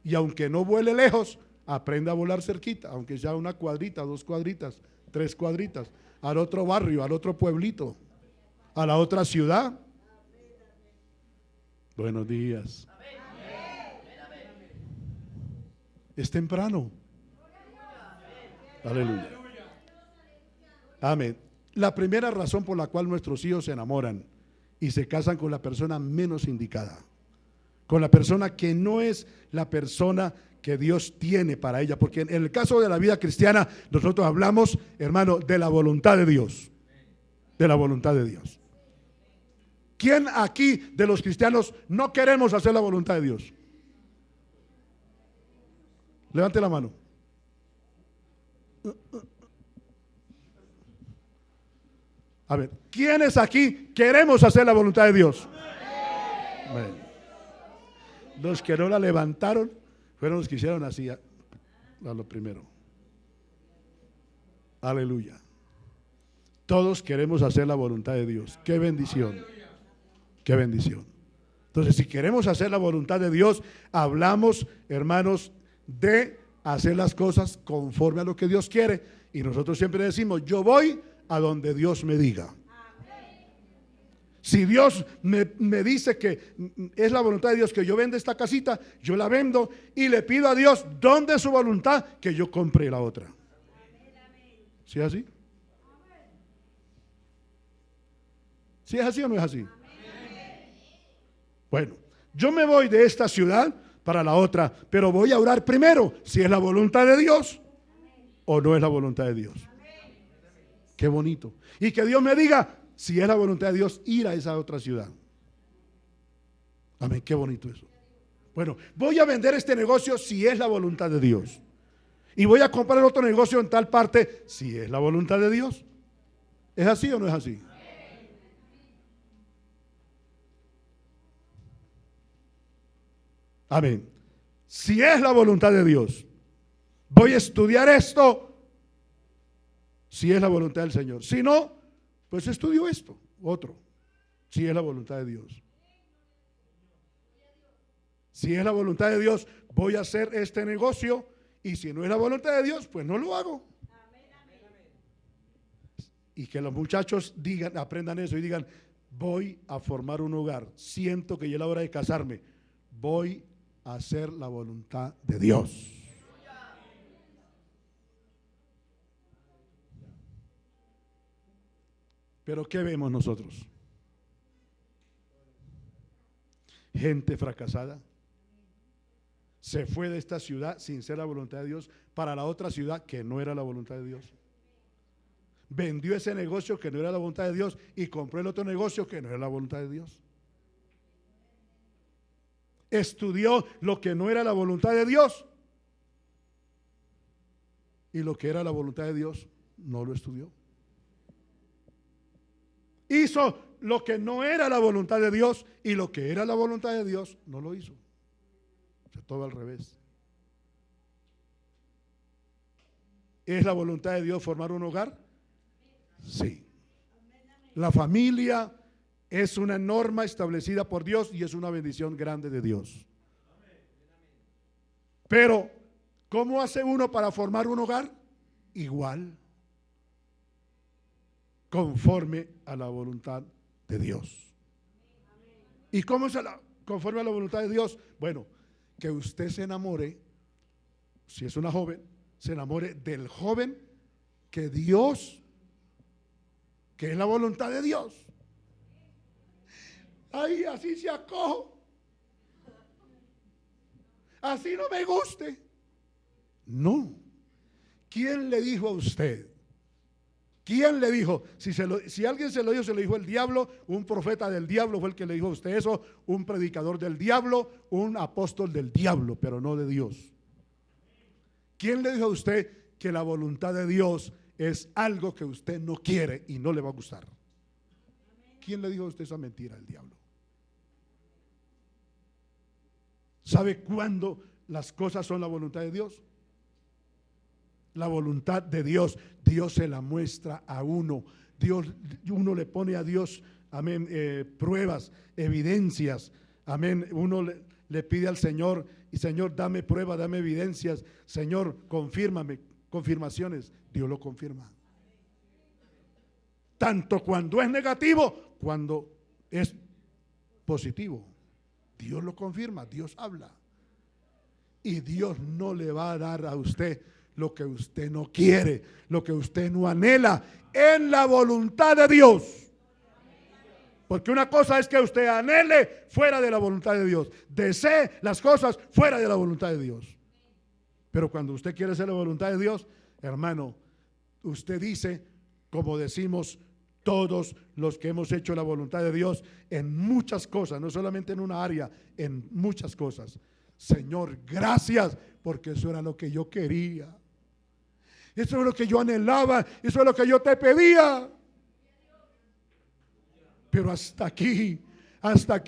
Y aunque no vuele lejos, aprende a volar cerquita, aunque sea una cuadrita, 2 cuadritas, 3 cuadritas, al otro barrio, al otro pueblito, a la otra ciudad. Buenos días. Es temprano. Aleluya. Amén. La primera razón por la cual nuestros hijos se enamoran y se casan con la persona menos indicada, con la persona que no es la persona que Dios tiene para ella, porque en el caso de la vida cristiana nosotros hablamos, hermano, de la voluntad de Dios, de la voluntad de Dios. ¿Quién aquí de los cristianos no queremos hacer la voluntad de Dios? Levante la mano. A ver, ¿quiénes aquí queremos hacer la voluntad de Dios? Bueno, los que no la levantaron fueron los que hicieron así a lo primero. Aleluya. Todos queremos hacer la voluntad de Dios. Qué bendición. Qué bendición. Entonces, si queremos hacer la voluntad de Dios, hablamos, hermanos, de hacer las cosas conforme a lo que Dios quiere. Y nosotros siempre decimos, yo voy a donde Dios me diga. Si Dios me dice que es la voluntad de Dios que yo venda esta casita, yo la vendo y le pido a Dios, ¿dónde es su voluntad? Que yo compre la otra. ¿Sí es así? ¿Sí es así o no es así? Bueno, yo me voy de esta ciudad para la otra, pero voy a orar primero si es la voluntad de Dios o no es la voluntad de Dios. Qué bonito. Y que Dios me diga si es la voluntad de Dios ir a esa otra ciudad. Amén, qué bonito eso. Bueno, voy a vender este negocio si es la voluntad de Dios. Y voy a comprar otro negocio en tal parte si es la voluntad de Dios. ¿Es así o no es así? Amén. Si es la voluntad de Dios, voy a estudiar esto si es la voluntad del Señor. Si no, pues estudio esto, otro, si es la voluntad de Dios. Si es la voluntad de Dios, voy a hacer este negocio, y si no es la voluntad de Dios, pues no lo hago. Y que los muchachos digan, aprendan eso y digan: voy a formar un hogar, siento que ya es la hora de casarme, voy a hacer la voluntad de Dios. Pero ¿qué vemos nosotros? Gente fracasada. Se fue de esta ciudad sin ser la voluntad de Dios para la otra ciudad que no era la voluntad de Dios. Vendió ese negocio que no era la voluntad de Dios y compró el otro negocio que no era la voluntad de Dios. Estudió lo que no era la voluntad de Dios y lo que era la voluntad de Dios no lo estudió. Hizo lo que no era la voluntad de Dios y lo que era la voluntad de Dios no lo hizo. O sea, todo al revés. ¿Es la voluntad de Dios formar un hogar? Sí. La familia es una norma establecida por Dios y es una bendición grande de Dios. Pero, ¿cómo hace uno para formar un hogar? Igual, conforme a la voluntad de Dios. ¿Y cómo es conforme a la voluntad de Dios? Bueno, que usted se enamore, si es una joven, se enamore del joven que Dios, que es la voluntad de Dios. Ay, así se acojo, así no me guste. No. ¿Quién le dijo a usted? ¿Quién le dijo? Si alguien se lo dijo el diablo, un profeta del diablo fue el que le dijo a usted eso, un predicador del diablo, un apóstol del diablo, pero no de Dios. ¿Quién le dijo a usted que la voluntad de Dios es algo que usted no quiere y no le va a gustar? ¿Quién le dijo a usted esa mentira? El diablo. ¿Sabe cuándo las cosas son la voluntad de Dios? La voluntad de Dios, Dios se la muestra a uno. Uno le pone a Dios, amén, pruebas, evidencias, amén. Uno le pide al Señor, y Señor, dame pruebas, dame evidencias. Señor, confírmame, confirmaciones. Dios lo confirma. Tanto cuando es negativo, cuando es positivo. Dios lo confirma, Dios habla. Y Dios no le va a dar a usted lo que usted no quiere, lo que usted no anhela, en la voluntad de Dios. Porque una cosa es que usted anhele fuera de la voluntad de Dios, desee las cosas fuera de la voluntad de Dios. Pero cuando usted quiere hacer la voluntad de Dios, hermano, usted dice, como decimos todos los que hemos hecho la voluntad de Dios en muchas cosas, no solamente en una área, en muchas cosas: Señor, gracias, porque eso era lo que yo quería, eso es lo que yo anhelaba, eso es lo que yo te pedía. Pero hasta aquí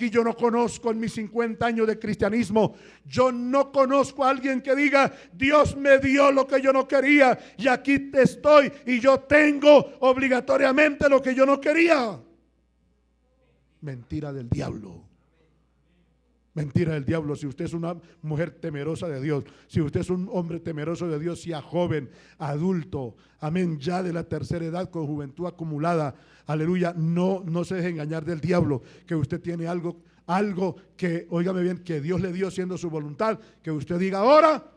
yo no conozco, en mis 50 años de cristianismo, yo no conozco a alguien que diga: Dios me dio lo que yo no quería y aquí estoy y yo tengo obligatoriamente lo que yo no quería. Mentira del diablo. Mentira del diablo. Si usted es una mujer temerosa de Dios, si usted es un hombre temeroso de Dios, sea joven, adulto, amén, ya de la tercera edad, con juventud acumulada, aleluya, no se deje engañar del diablo, que usted tiene algo que, óigame bien, que Dios le dio siendo su voluntad, que usted diga ahora: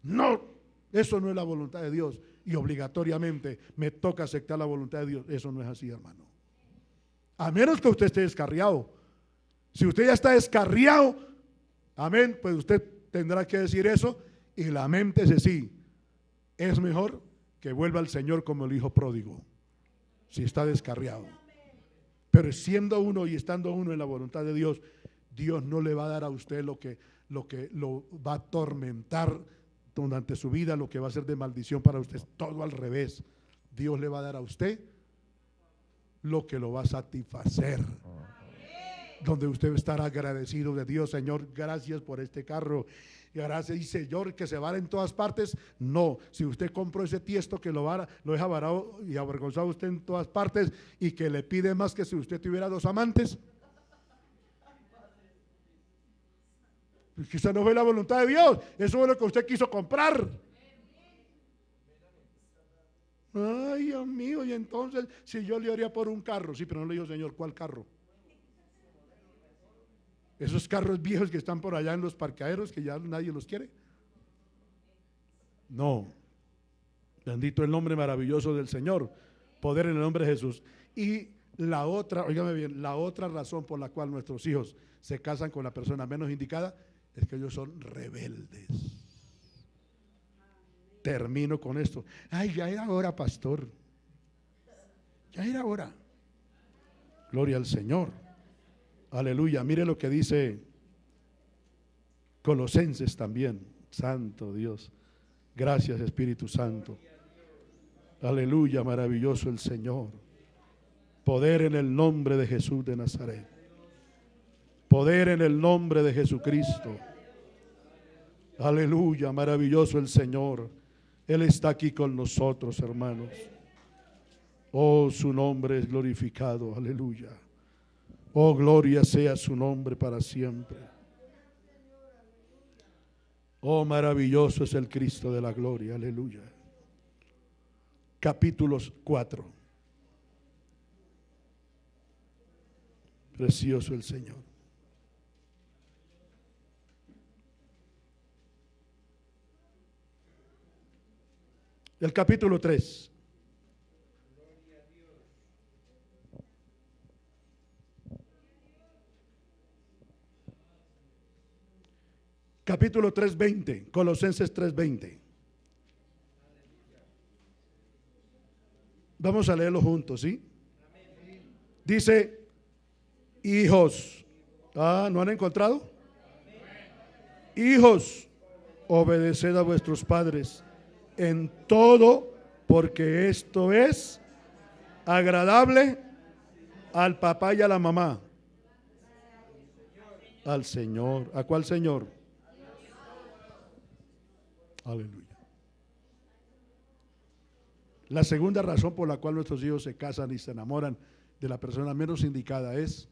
no, eso no es la voluntad de Dios y obligatoriamente me toca aceptar la voluntad de Dios. Eso no es así, hermano. A menos que usted esté descarriado. Si usted ya está descarriado, amén, pues usted tendrá que decir eso y lamentése, sí. Es mejor que vuelva al Señor como el hijo pródigo, si está descarriado. Pero siendo uno y estando uno en la voluntad de Dios, Dios no le va a dar a usted lo que lo va a atormentar durante su vida, lo que va a ser de maldición para usted. Todo al revés. Dios le va a dar a usted lo que lo va a satisfacer, donde usted va a estar agradecido de Dios. Señor, gracias por este carro, y gracias, y Señor, que se vara en todas partes. No, si usted compró ese tiesto que lo deja varado y avergonzado usted en todas partes, y que le pide más que si usted tuviera 2 amantes, pues quizá no fue la voluntad de Dios. Eso fue lo que usted quiso comprar. Ay, Dios mío, y entonces si yo le haría por un carro, sí, pero no le digo, Señor, ¿cuál carro? Esos carros viejos que están por allá en los parqueaderos, que ya nadie los quiere. No, bendito el nombre maravilloso del Señor, poder en el nombre de Jesús. Y la otra, óigame bien, la otra razón por la cual nuestros hijos se casan con la persona menos indicada es que ellos son rebeldes. Termino con esto. Ay, ya era hora, pastor. Ya era hora. Gloria al Señor. Aleluya. Mire lo que dice Colosenses también. Santo Dios. Gracias, Espíritu Santo. Aleluya, maravilloso el Señor. Poder en el nombre de Jesús de Nazaret. Poder en el nombre de Jesucristo. Aleluya, maravilloso el Señor. Él está aquí con nosotros, hermanos. Oh, su nombre es glorificado. Aleluya. Oh, gloria sea su nombre para siempre. Oh, maravilloso es el Cristo de la gloria. Aleluya. Capítulos 4. Precioso el Señor. El capítulo 3. Capítulo 3:20, Colosenses 3:20. Vamos a leerlo juntos, ¿sí? Dice, hijos. ¿No han encontrado? Hijos, obedeced a vuestros padres en todo, porque esto es agradable al papá y a la mamá. Al Señor. ¿A cuál Señor? Aleluya. La segunda razón por la cual nuestros hijos se casan y se enamoran de la persona menos indicada es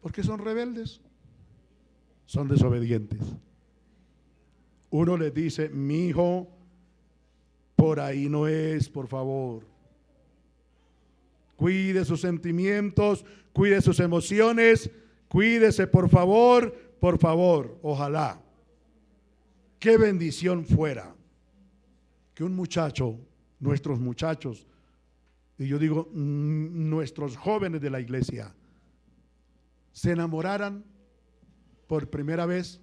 porque son rebeldes, son desobedientes. Uno les dice, mi hijo, por ahí no es, por favor. Cuide sus sentimientos, cuide sus emociones, cuídese, por favor, ojalá. Qué bendición fuera que un muchacho, nuestros muchachos, y yo digo nuestros jóvenes de la iglesia, se enamoraran por primera vez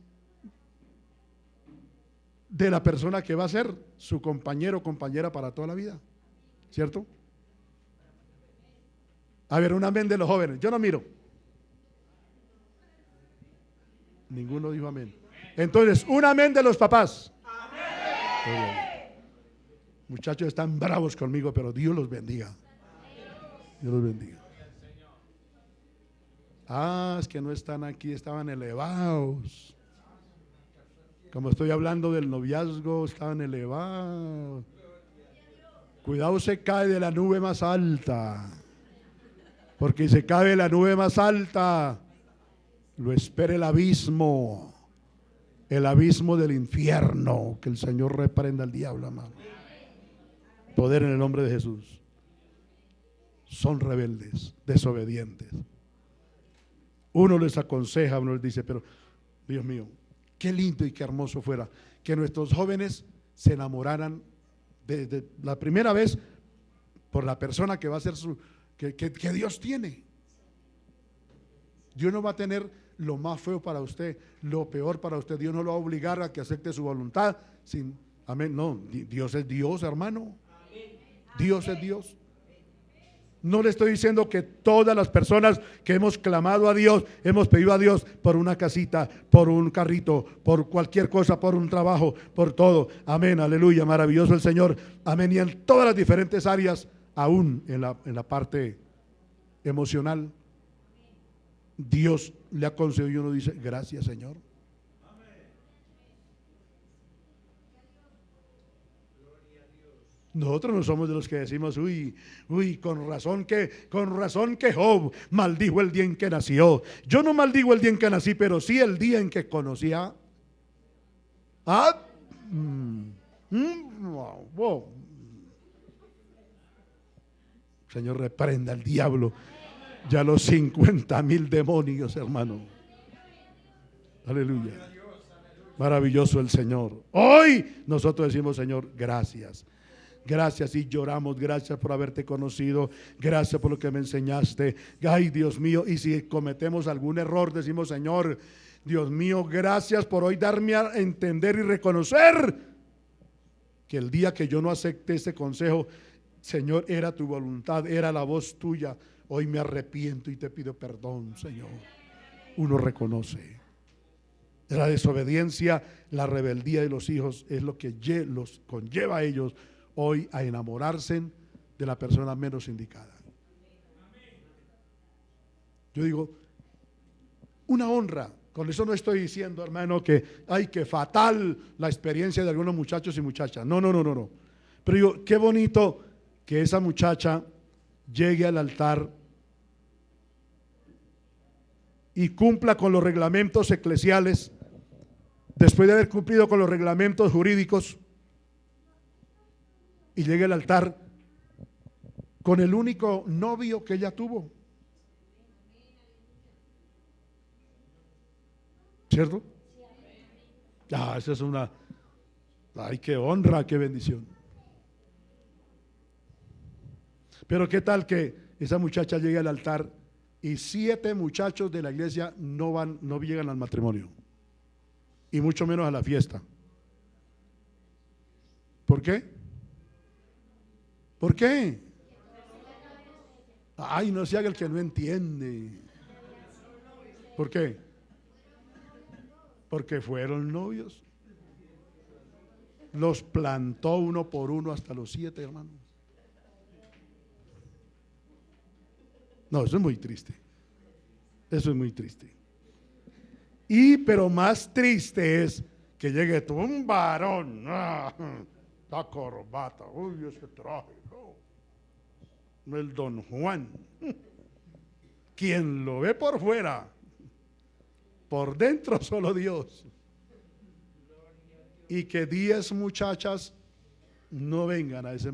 de la persona que va a ser su compañero o compañera para toda la vida, ¿cierto? A ver, un amén de los jóvenes. Yo no miro. Ninguno dijo amén. Entonces, un amén de los papás. Amén. Muchachos están bravos conmigo, pero Dios los bendiga. Dios los bendiga. Es que no están aquí, estaban elevados. Como estoy hablando del noviazgo, estaban elevados. Cuidado, se cae de la nube más alta. Porque si se cae de la nube más alta, lo espera el abismo del infierno. Que el Señor reprenda al diablo, amado. Poder en el nombre de Jesús. Son rebeldes, desobedientes. Uno les aconseja, uno les dice, pero Dios mío, qué lindo y qué hermoso fuera que nuestros jóvenes se enamoraran de la primera vez por la persona que va a ser que Dios tiene. Dios no va a tener lo más feo para usted, lo peor para usted. Dios no lo va a obligar a que acepte su voluntad. Amén. No, Dios es Dios, hermano. Dios es Dios. No le estoy diciendo que todas las personas que hemos clamado a Dios, hemos pedido a Dios por una casita, por un carrito, por cualquier cosa, por un trabajo, por todo. Amén, aleluya, maravilloso el Señor. Amén. Y en todas las diferentes áreas, aún en la parte emocional, Dios le ha concedido y uno dice, gracias, Señor. Nosotros no somos de los que decimos, uy, con razón que Job maldijo el día en que nació. Yo no maldigo el día en que nací, pero sí el día en que conocí a wow. Señor, reprenda al diablo, ya los 50,000 demonios, hermano. Aleluya. Maravilloso el Señor. Hoy nosotros decimos, Señor, gracias. Gracias y lloramos, gracias por haberte conocido, gracias por lo que me enseñaste. Ay, Dios mío, y si cometemos algún error, decimos, Señor, Dios mío, gracias por hoy darme a entender y reconocer que el día que yo no acepté este consejo, Señor, era tu voluntad, era la voz tuya. Hoy me arrepiento y te pido perdón, Señor. Uno reconoce. La desobediencia, la rebeldía de los hijos es lo que los conlleva a ellos hoy a enamorarse de la persona menos indicada. Yo digo, una honra. Con eso no estoy diciendo, hermano, que ay, que fatal la experiencia de algunos muchachos y muchachas. No. Pero digo, qué bonito que esa muchacha llegue al altar y cumpla con los reglamentos eclesiales, después de haber cumplido con los reglamentos jurídicos, y llegue al altar con el único novio que ella tuvo. ¿Cierto? Esa es una, ay, qué honra, qué bendición. Pero qué tal que esa muchacha llegue al altar y 7 muchachos de la iglesia no llegan al matrimonio, y mucho menos a la fiesta. ¿Por qué? ¿Por qué? Ay, no se haga el que no entiende. ¿Por qué? Porque fueron novios. Los plantó uno por uno hasta los 7, hermanos. No, eso es muy triste. Eso es muy triste. Pero más triste es que llegue tú, un varón, la corbata, uy, ese traje, el don Juan, quien lo ve por fuera, por dentro solo Dios. Y que 10 muchachas no vengan a ese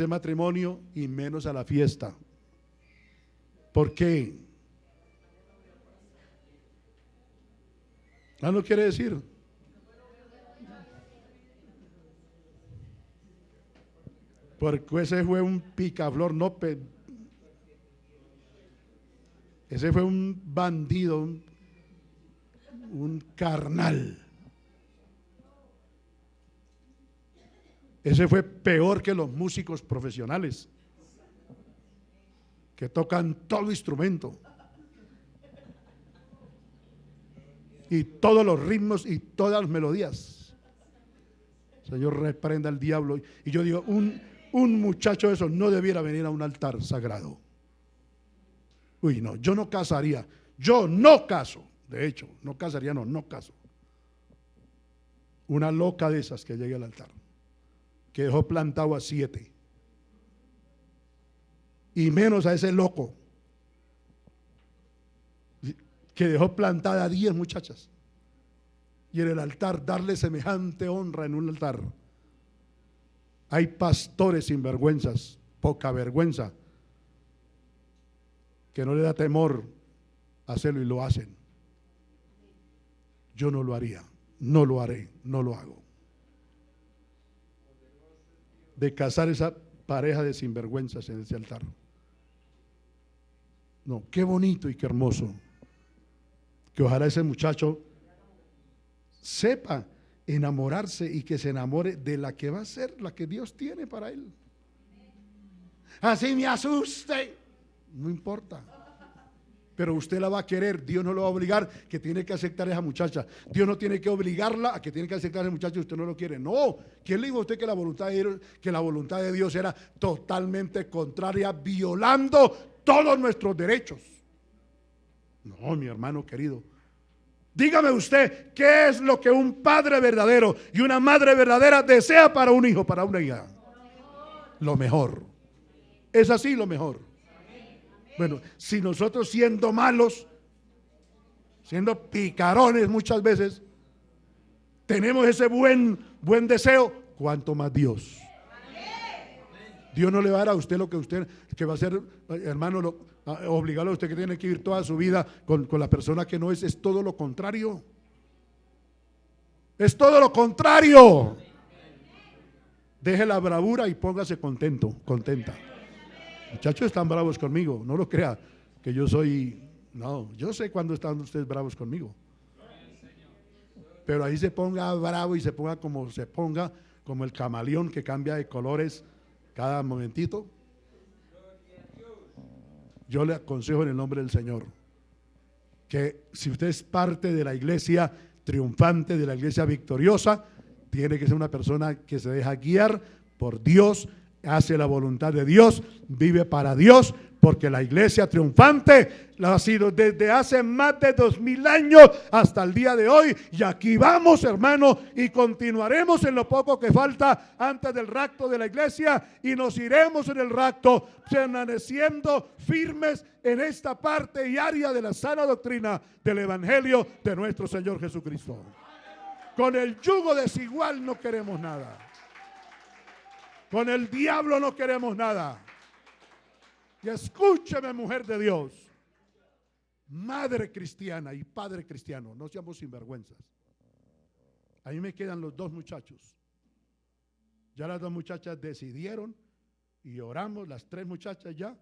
matrimonio, y menos a la fiesta. ¿Por qué? No quiere decir. Porque ese fue un picaflor, ese fue un bandido, un carnal. Ese fue peor que los músicos profesionales que tocan todo instrumento y todos los ritmos y todas las melodías. Señor, reprenda al diablo. Y yo digo, un muchacho de esos no debiera venir a un altar sagrado. Uy, no, yo no casaría. Yo no caso. De hecho, no casaría, no caso. Una loca de esas que llegue al altar, que dejó plantado a 7, y menos a ese loco que dejó plantada a 10 muchachas, y en el altar darle semejante honra en un altar. Hay pastores sinvergüenzas, poca vergüenza, que no le da temor hacerlo y lo hacen. Yo no lo haría, no lo haré, no lo hago. De casar esa pareja de sinvergüenzas en ese altar. No, qué bonito y qué hermoso. Que ojalá ese muchacho sepa enamorarse y que se enamore de la que va a ser, la que Dios tiene para él. Así me asuste, no importa. Pero usted la va a querer, Dios no lo va a obligar que tiene que aceptar a esa muchacha. Dios no tiene que obligarla a que tiene que aceptar a ese muchacho y usted no lo quiere. No, ¿quién le dijo a usted que la voluntad de Dios era totalmente contraria, violando todos nuestros derechos? No, mi hermano querido. Dígame usted, ¿qué es lo que un padre verdadero y una madre verdadera desea para un hijo, para una hija? Lo mejor. Es así, lo mejor. Bueno, si nosotros siendo malos, siendo picarones muchas veces, tenemos ese buen deseo, ¿cuánto más Dios? Dios no le va a dar a usted lo que usted, que va a ser, hermano, obligarlo a usted que tiene que vivir toda su vida con la persona que no es todo lo contrario. Es todo lo contrario. Deje la bravura y póngase contento, contenta. Muchachos están bravos conmigo, no lo crea que yo soy, no, yo sé cuando están ustedes bravos conmigo. Pero ahí se ponga bravo y se ponga como el camaleón que cambia de colores cada momentito. Yo le aconsejo en el nombre del Señor que si usted es parte de la iglesia triunfante, de la iglesia victoriosa, tiene que ser una persona que se deja guiar por Dios, hace la voluntad de Dios, vive para Dios, porque la iglesia triunfante la ha sido desde hace más de 2000 años hasta el día de hoy, y aquí vamos, hermano, y continuaremos en lo poco que falta antes del rapto de la iglesia, y nos iremos en el rapto permaneciendo firmes en esta parte y área de la sana doctrina del evangelio de nuestro Señor Jesucristo. Con el yugo desigual no queremos nada. Con el diablo no queremos nada. Y escúcheme, mujer de Dios, madre cristiana y padre cristiano, no seamos sinvergüenzas. A mí me quedan los dos muchachos. Ya las dos muchachas decidieron y oramos, las tres muchachas ya,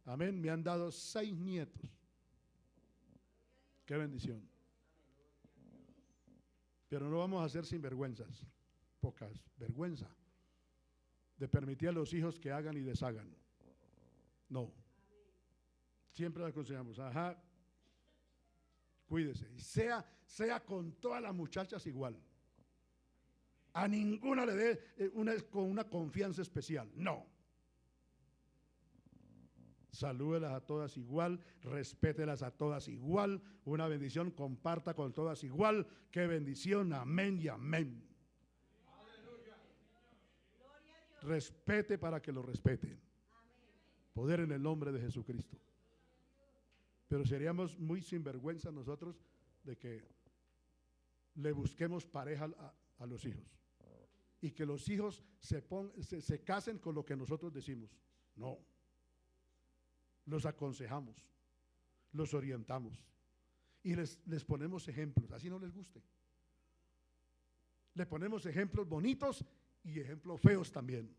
amén, me han dado 6 nietos. Qué bendición. Pero no vamos a ser sinvergüenzas, pocas vergüenza de permitir a los hijos que hagan y deshagan. No. Siempre les aconsejamos, cuídese. Y sea con todas las muchachas igual. A ninguna le dé con una confianza especial. No. Salúdelas a todas igual, respételas a todas igual. Una bendición, comparta con todas igual. Qué bendición, amén y amén. Respete para que lo respeten. Poder en el nombre de Jesucristo. Pero seríamos muy sinvergüenza nosotros de que le busquemos pareja a los hijos y que los hijos se casen con lo que nosotros decimos. No. Los aconsejamos, los orientamos y les ponemos ejemplos, así no les guste. Le ponemos ejemplos bonitos y ejemplos feos también.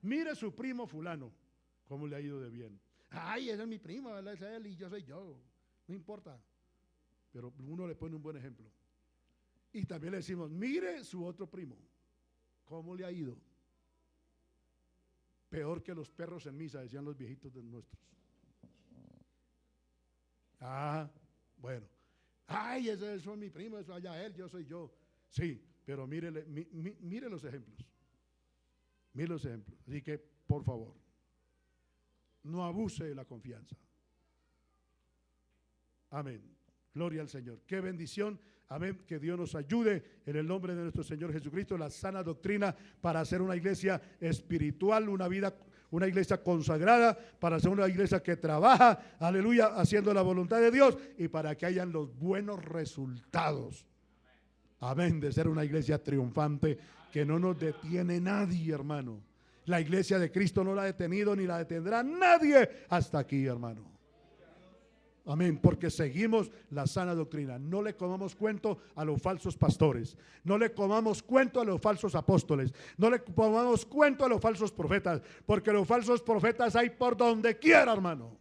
Mire su primo fulano, cómo le ha ido de bien. Ay, ese es mi primo, él es él y yo soy yo. No importa. Pero uno le pone un buen ejemplo. Y también le decimos, mire su otro primo, cómo le ha ido. Peor que los perros en misa, decían los viejitos de nuestros. Bueno. Ay, ese es mi primo, eso allá él, yo soy yo. Sí, pero mire los ejemplos. Mire los ejemplos. Así que, por favor, no abuse de la confianza. Amén. Gloria al Señor. Qué bendición. Amén. Que Dios nos ayude en el nombre de nuestro Señor Jesucristo, la sana doctrina para hacer una iglesia espiritual, una iglesia consagrada, para hacer una iglesia que trabaja, aleluya, haciendo la voluntad de Dios y para que hayan los buenos resultados. Amén. De ser una iglesia triunfante que no nos detiene nadie, hermano. La iglesia de Cristo no la ha detenido ni la detendrá nadie hasta aquí, hermano. Amén, porque seguimos la sana doctrina. No le comamos cuento a los falsos pastores. No le comamos cuento a los falsos apóstoles. No le comamos cuento a los falsos profetas, porque los falsos profetas hay por donde quiera, hermano.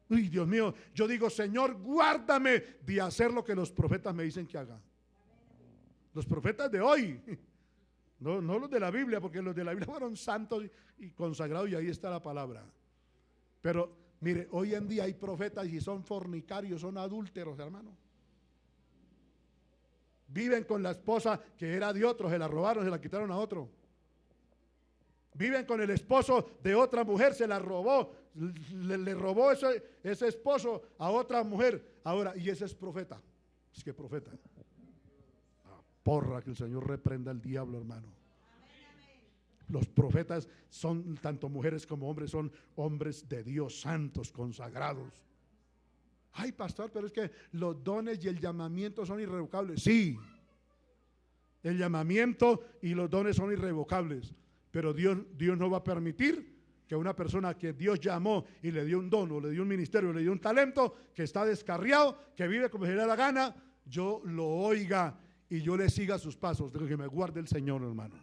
Uy, Dios mío, yo digo, Señor, guárdame de hacer lo que los profetas me dicen que haga. Los profetas de hoy, no los de la Biblia, porque los de la Biblia fueron santos y consagrados, y ahí está la palabra. Pero mire, hoy en día hay profetas y son fornicarios, son adúlteros, hermano. Viven con la esposa que era de otro, se la robaron, se la quitaron a otro. Viven con el esposo de otra mujer, se la robó, le robó ese esposo a otra mujer. Ahora, y ese es profeta. Es que profeta. Porra, que el Señor reprenda al diablo, hermano. Los profetas son, tanto mujeres como hombres, son hombres de Dios, santos, consagrados. Ay, pastor, pero es que los dones y el llamamiento son irrevocables. Sí, el llamamiento y los dones son irrevocables, pero Dios no va a permitir que una persona que Dios llamó y le dio un don, o le dio un ministerio, o le dio un talento, que está descarriado, que vive como se le da la gana, yo lo oiga y yo le siga sus pasos. Que me guarde el Señor, hermano.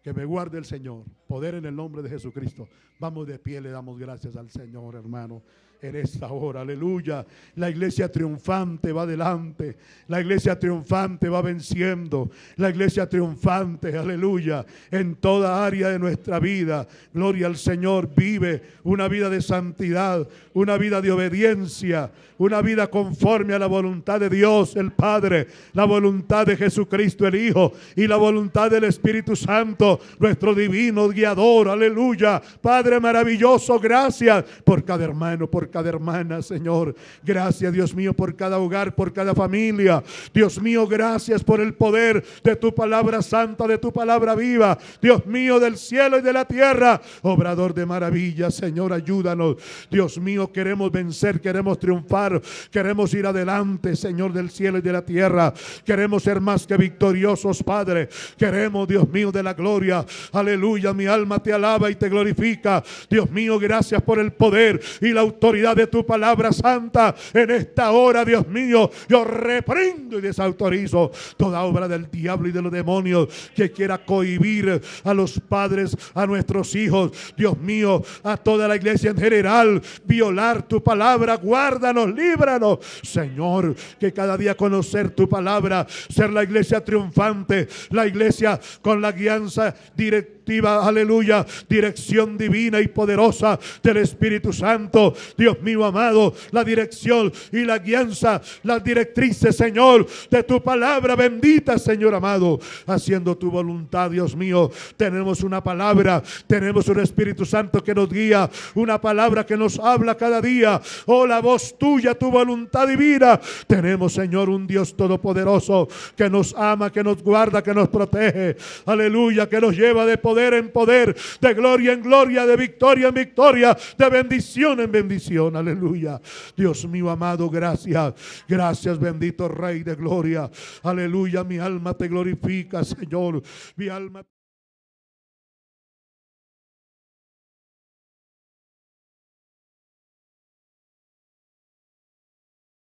Que me guarde el Señor. Poder en el nombre de Jesucristo. Vamos de pie, le damos gracias al Señor, hermano, en esta hora, aleluya. La iglesia triunfante va adelante, la iglesia triunfante va venciendo, la iglesia triunfante, aleluya, en toda área de nuestra vida. Gloria al Señor. Vive una vida de santidad, una vida de obediencia, una vida conforme a la voluntad de Dios el Padre, la voluntad de Jesucristo el Hijo y la voluntad del Espíritu Santo, nuestro divino guiador, aleluya. Padre maravilloso, gracias por cada hermano, por cada hermana, Señor. Gracias, Dios mío, por cada hogar, por cada familia. Dios mío, gracias por el poder de tu palabra santa, de tu palabra viva. Dios mío, del cielo y de la tierra, obrador de maravillas, Señor, ayúdanos. Dios mío, queremos vencer, queremos triunfar, queremos ir adelante, Señor, del cielo y de la tierra. Queremos ser más que victoriosos, Padre. Queremos, Dios mío, de la gloria. Aleluya, mi alma te alaba y te glorifica. Dios mío, gracias por el poder y la autoridad de tu palabra santa. En esta hora, Dios mío, yo reprendo y desautorizo toda obra del diablo y de los demonios que quiera cohibir a los padres, a nuestros hijos, Dios mío, a toda la iglesia en general, violar tu palabra. Guárdanos, líbranos, Señor, que cada día conocer tu palabra, ser la iglesia triunfante, la iglesia con la guianza directiva, aleluya, dirección divina y poderosa del Espíritu Santo. Dios mío amado, la dirección y la guianza, las directrices, Señor, de tu palabra bendita, Señor amado, haciendo tu voluntad, Dios mío. Tenemos una palabra, tenemos un Espíritu Santo que nos guía, una palabra que nos habla cada día. Oh, la voz tuya, tu voluntad divina. Tenemos, Señor, un Dios todopoderoso que nos ama, que nos guarda, que nos protege, aleluya, que nos lleva de poder en poder, de gloria en gloria, de victoria en victoria, de bendición en bendición, aleluya. Dios mío amado, gracias, gracias, bendito Rey de gloria, aleluya. Mi alma te glorifica, Señor, mi alma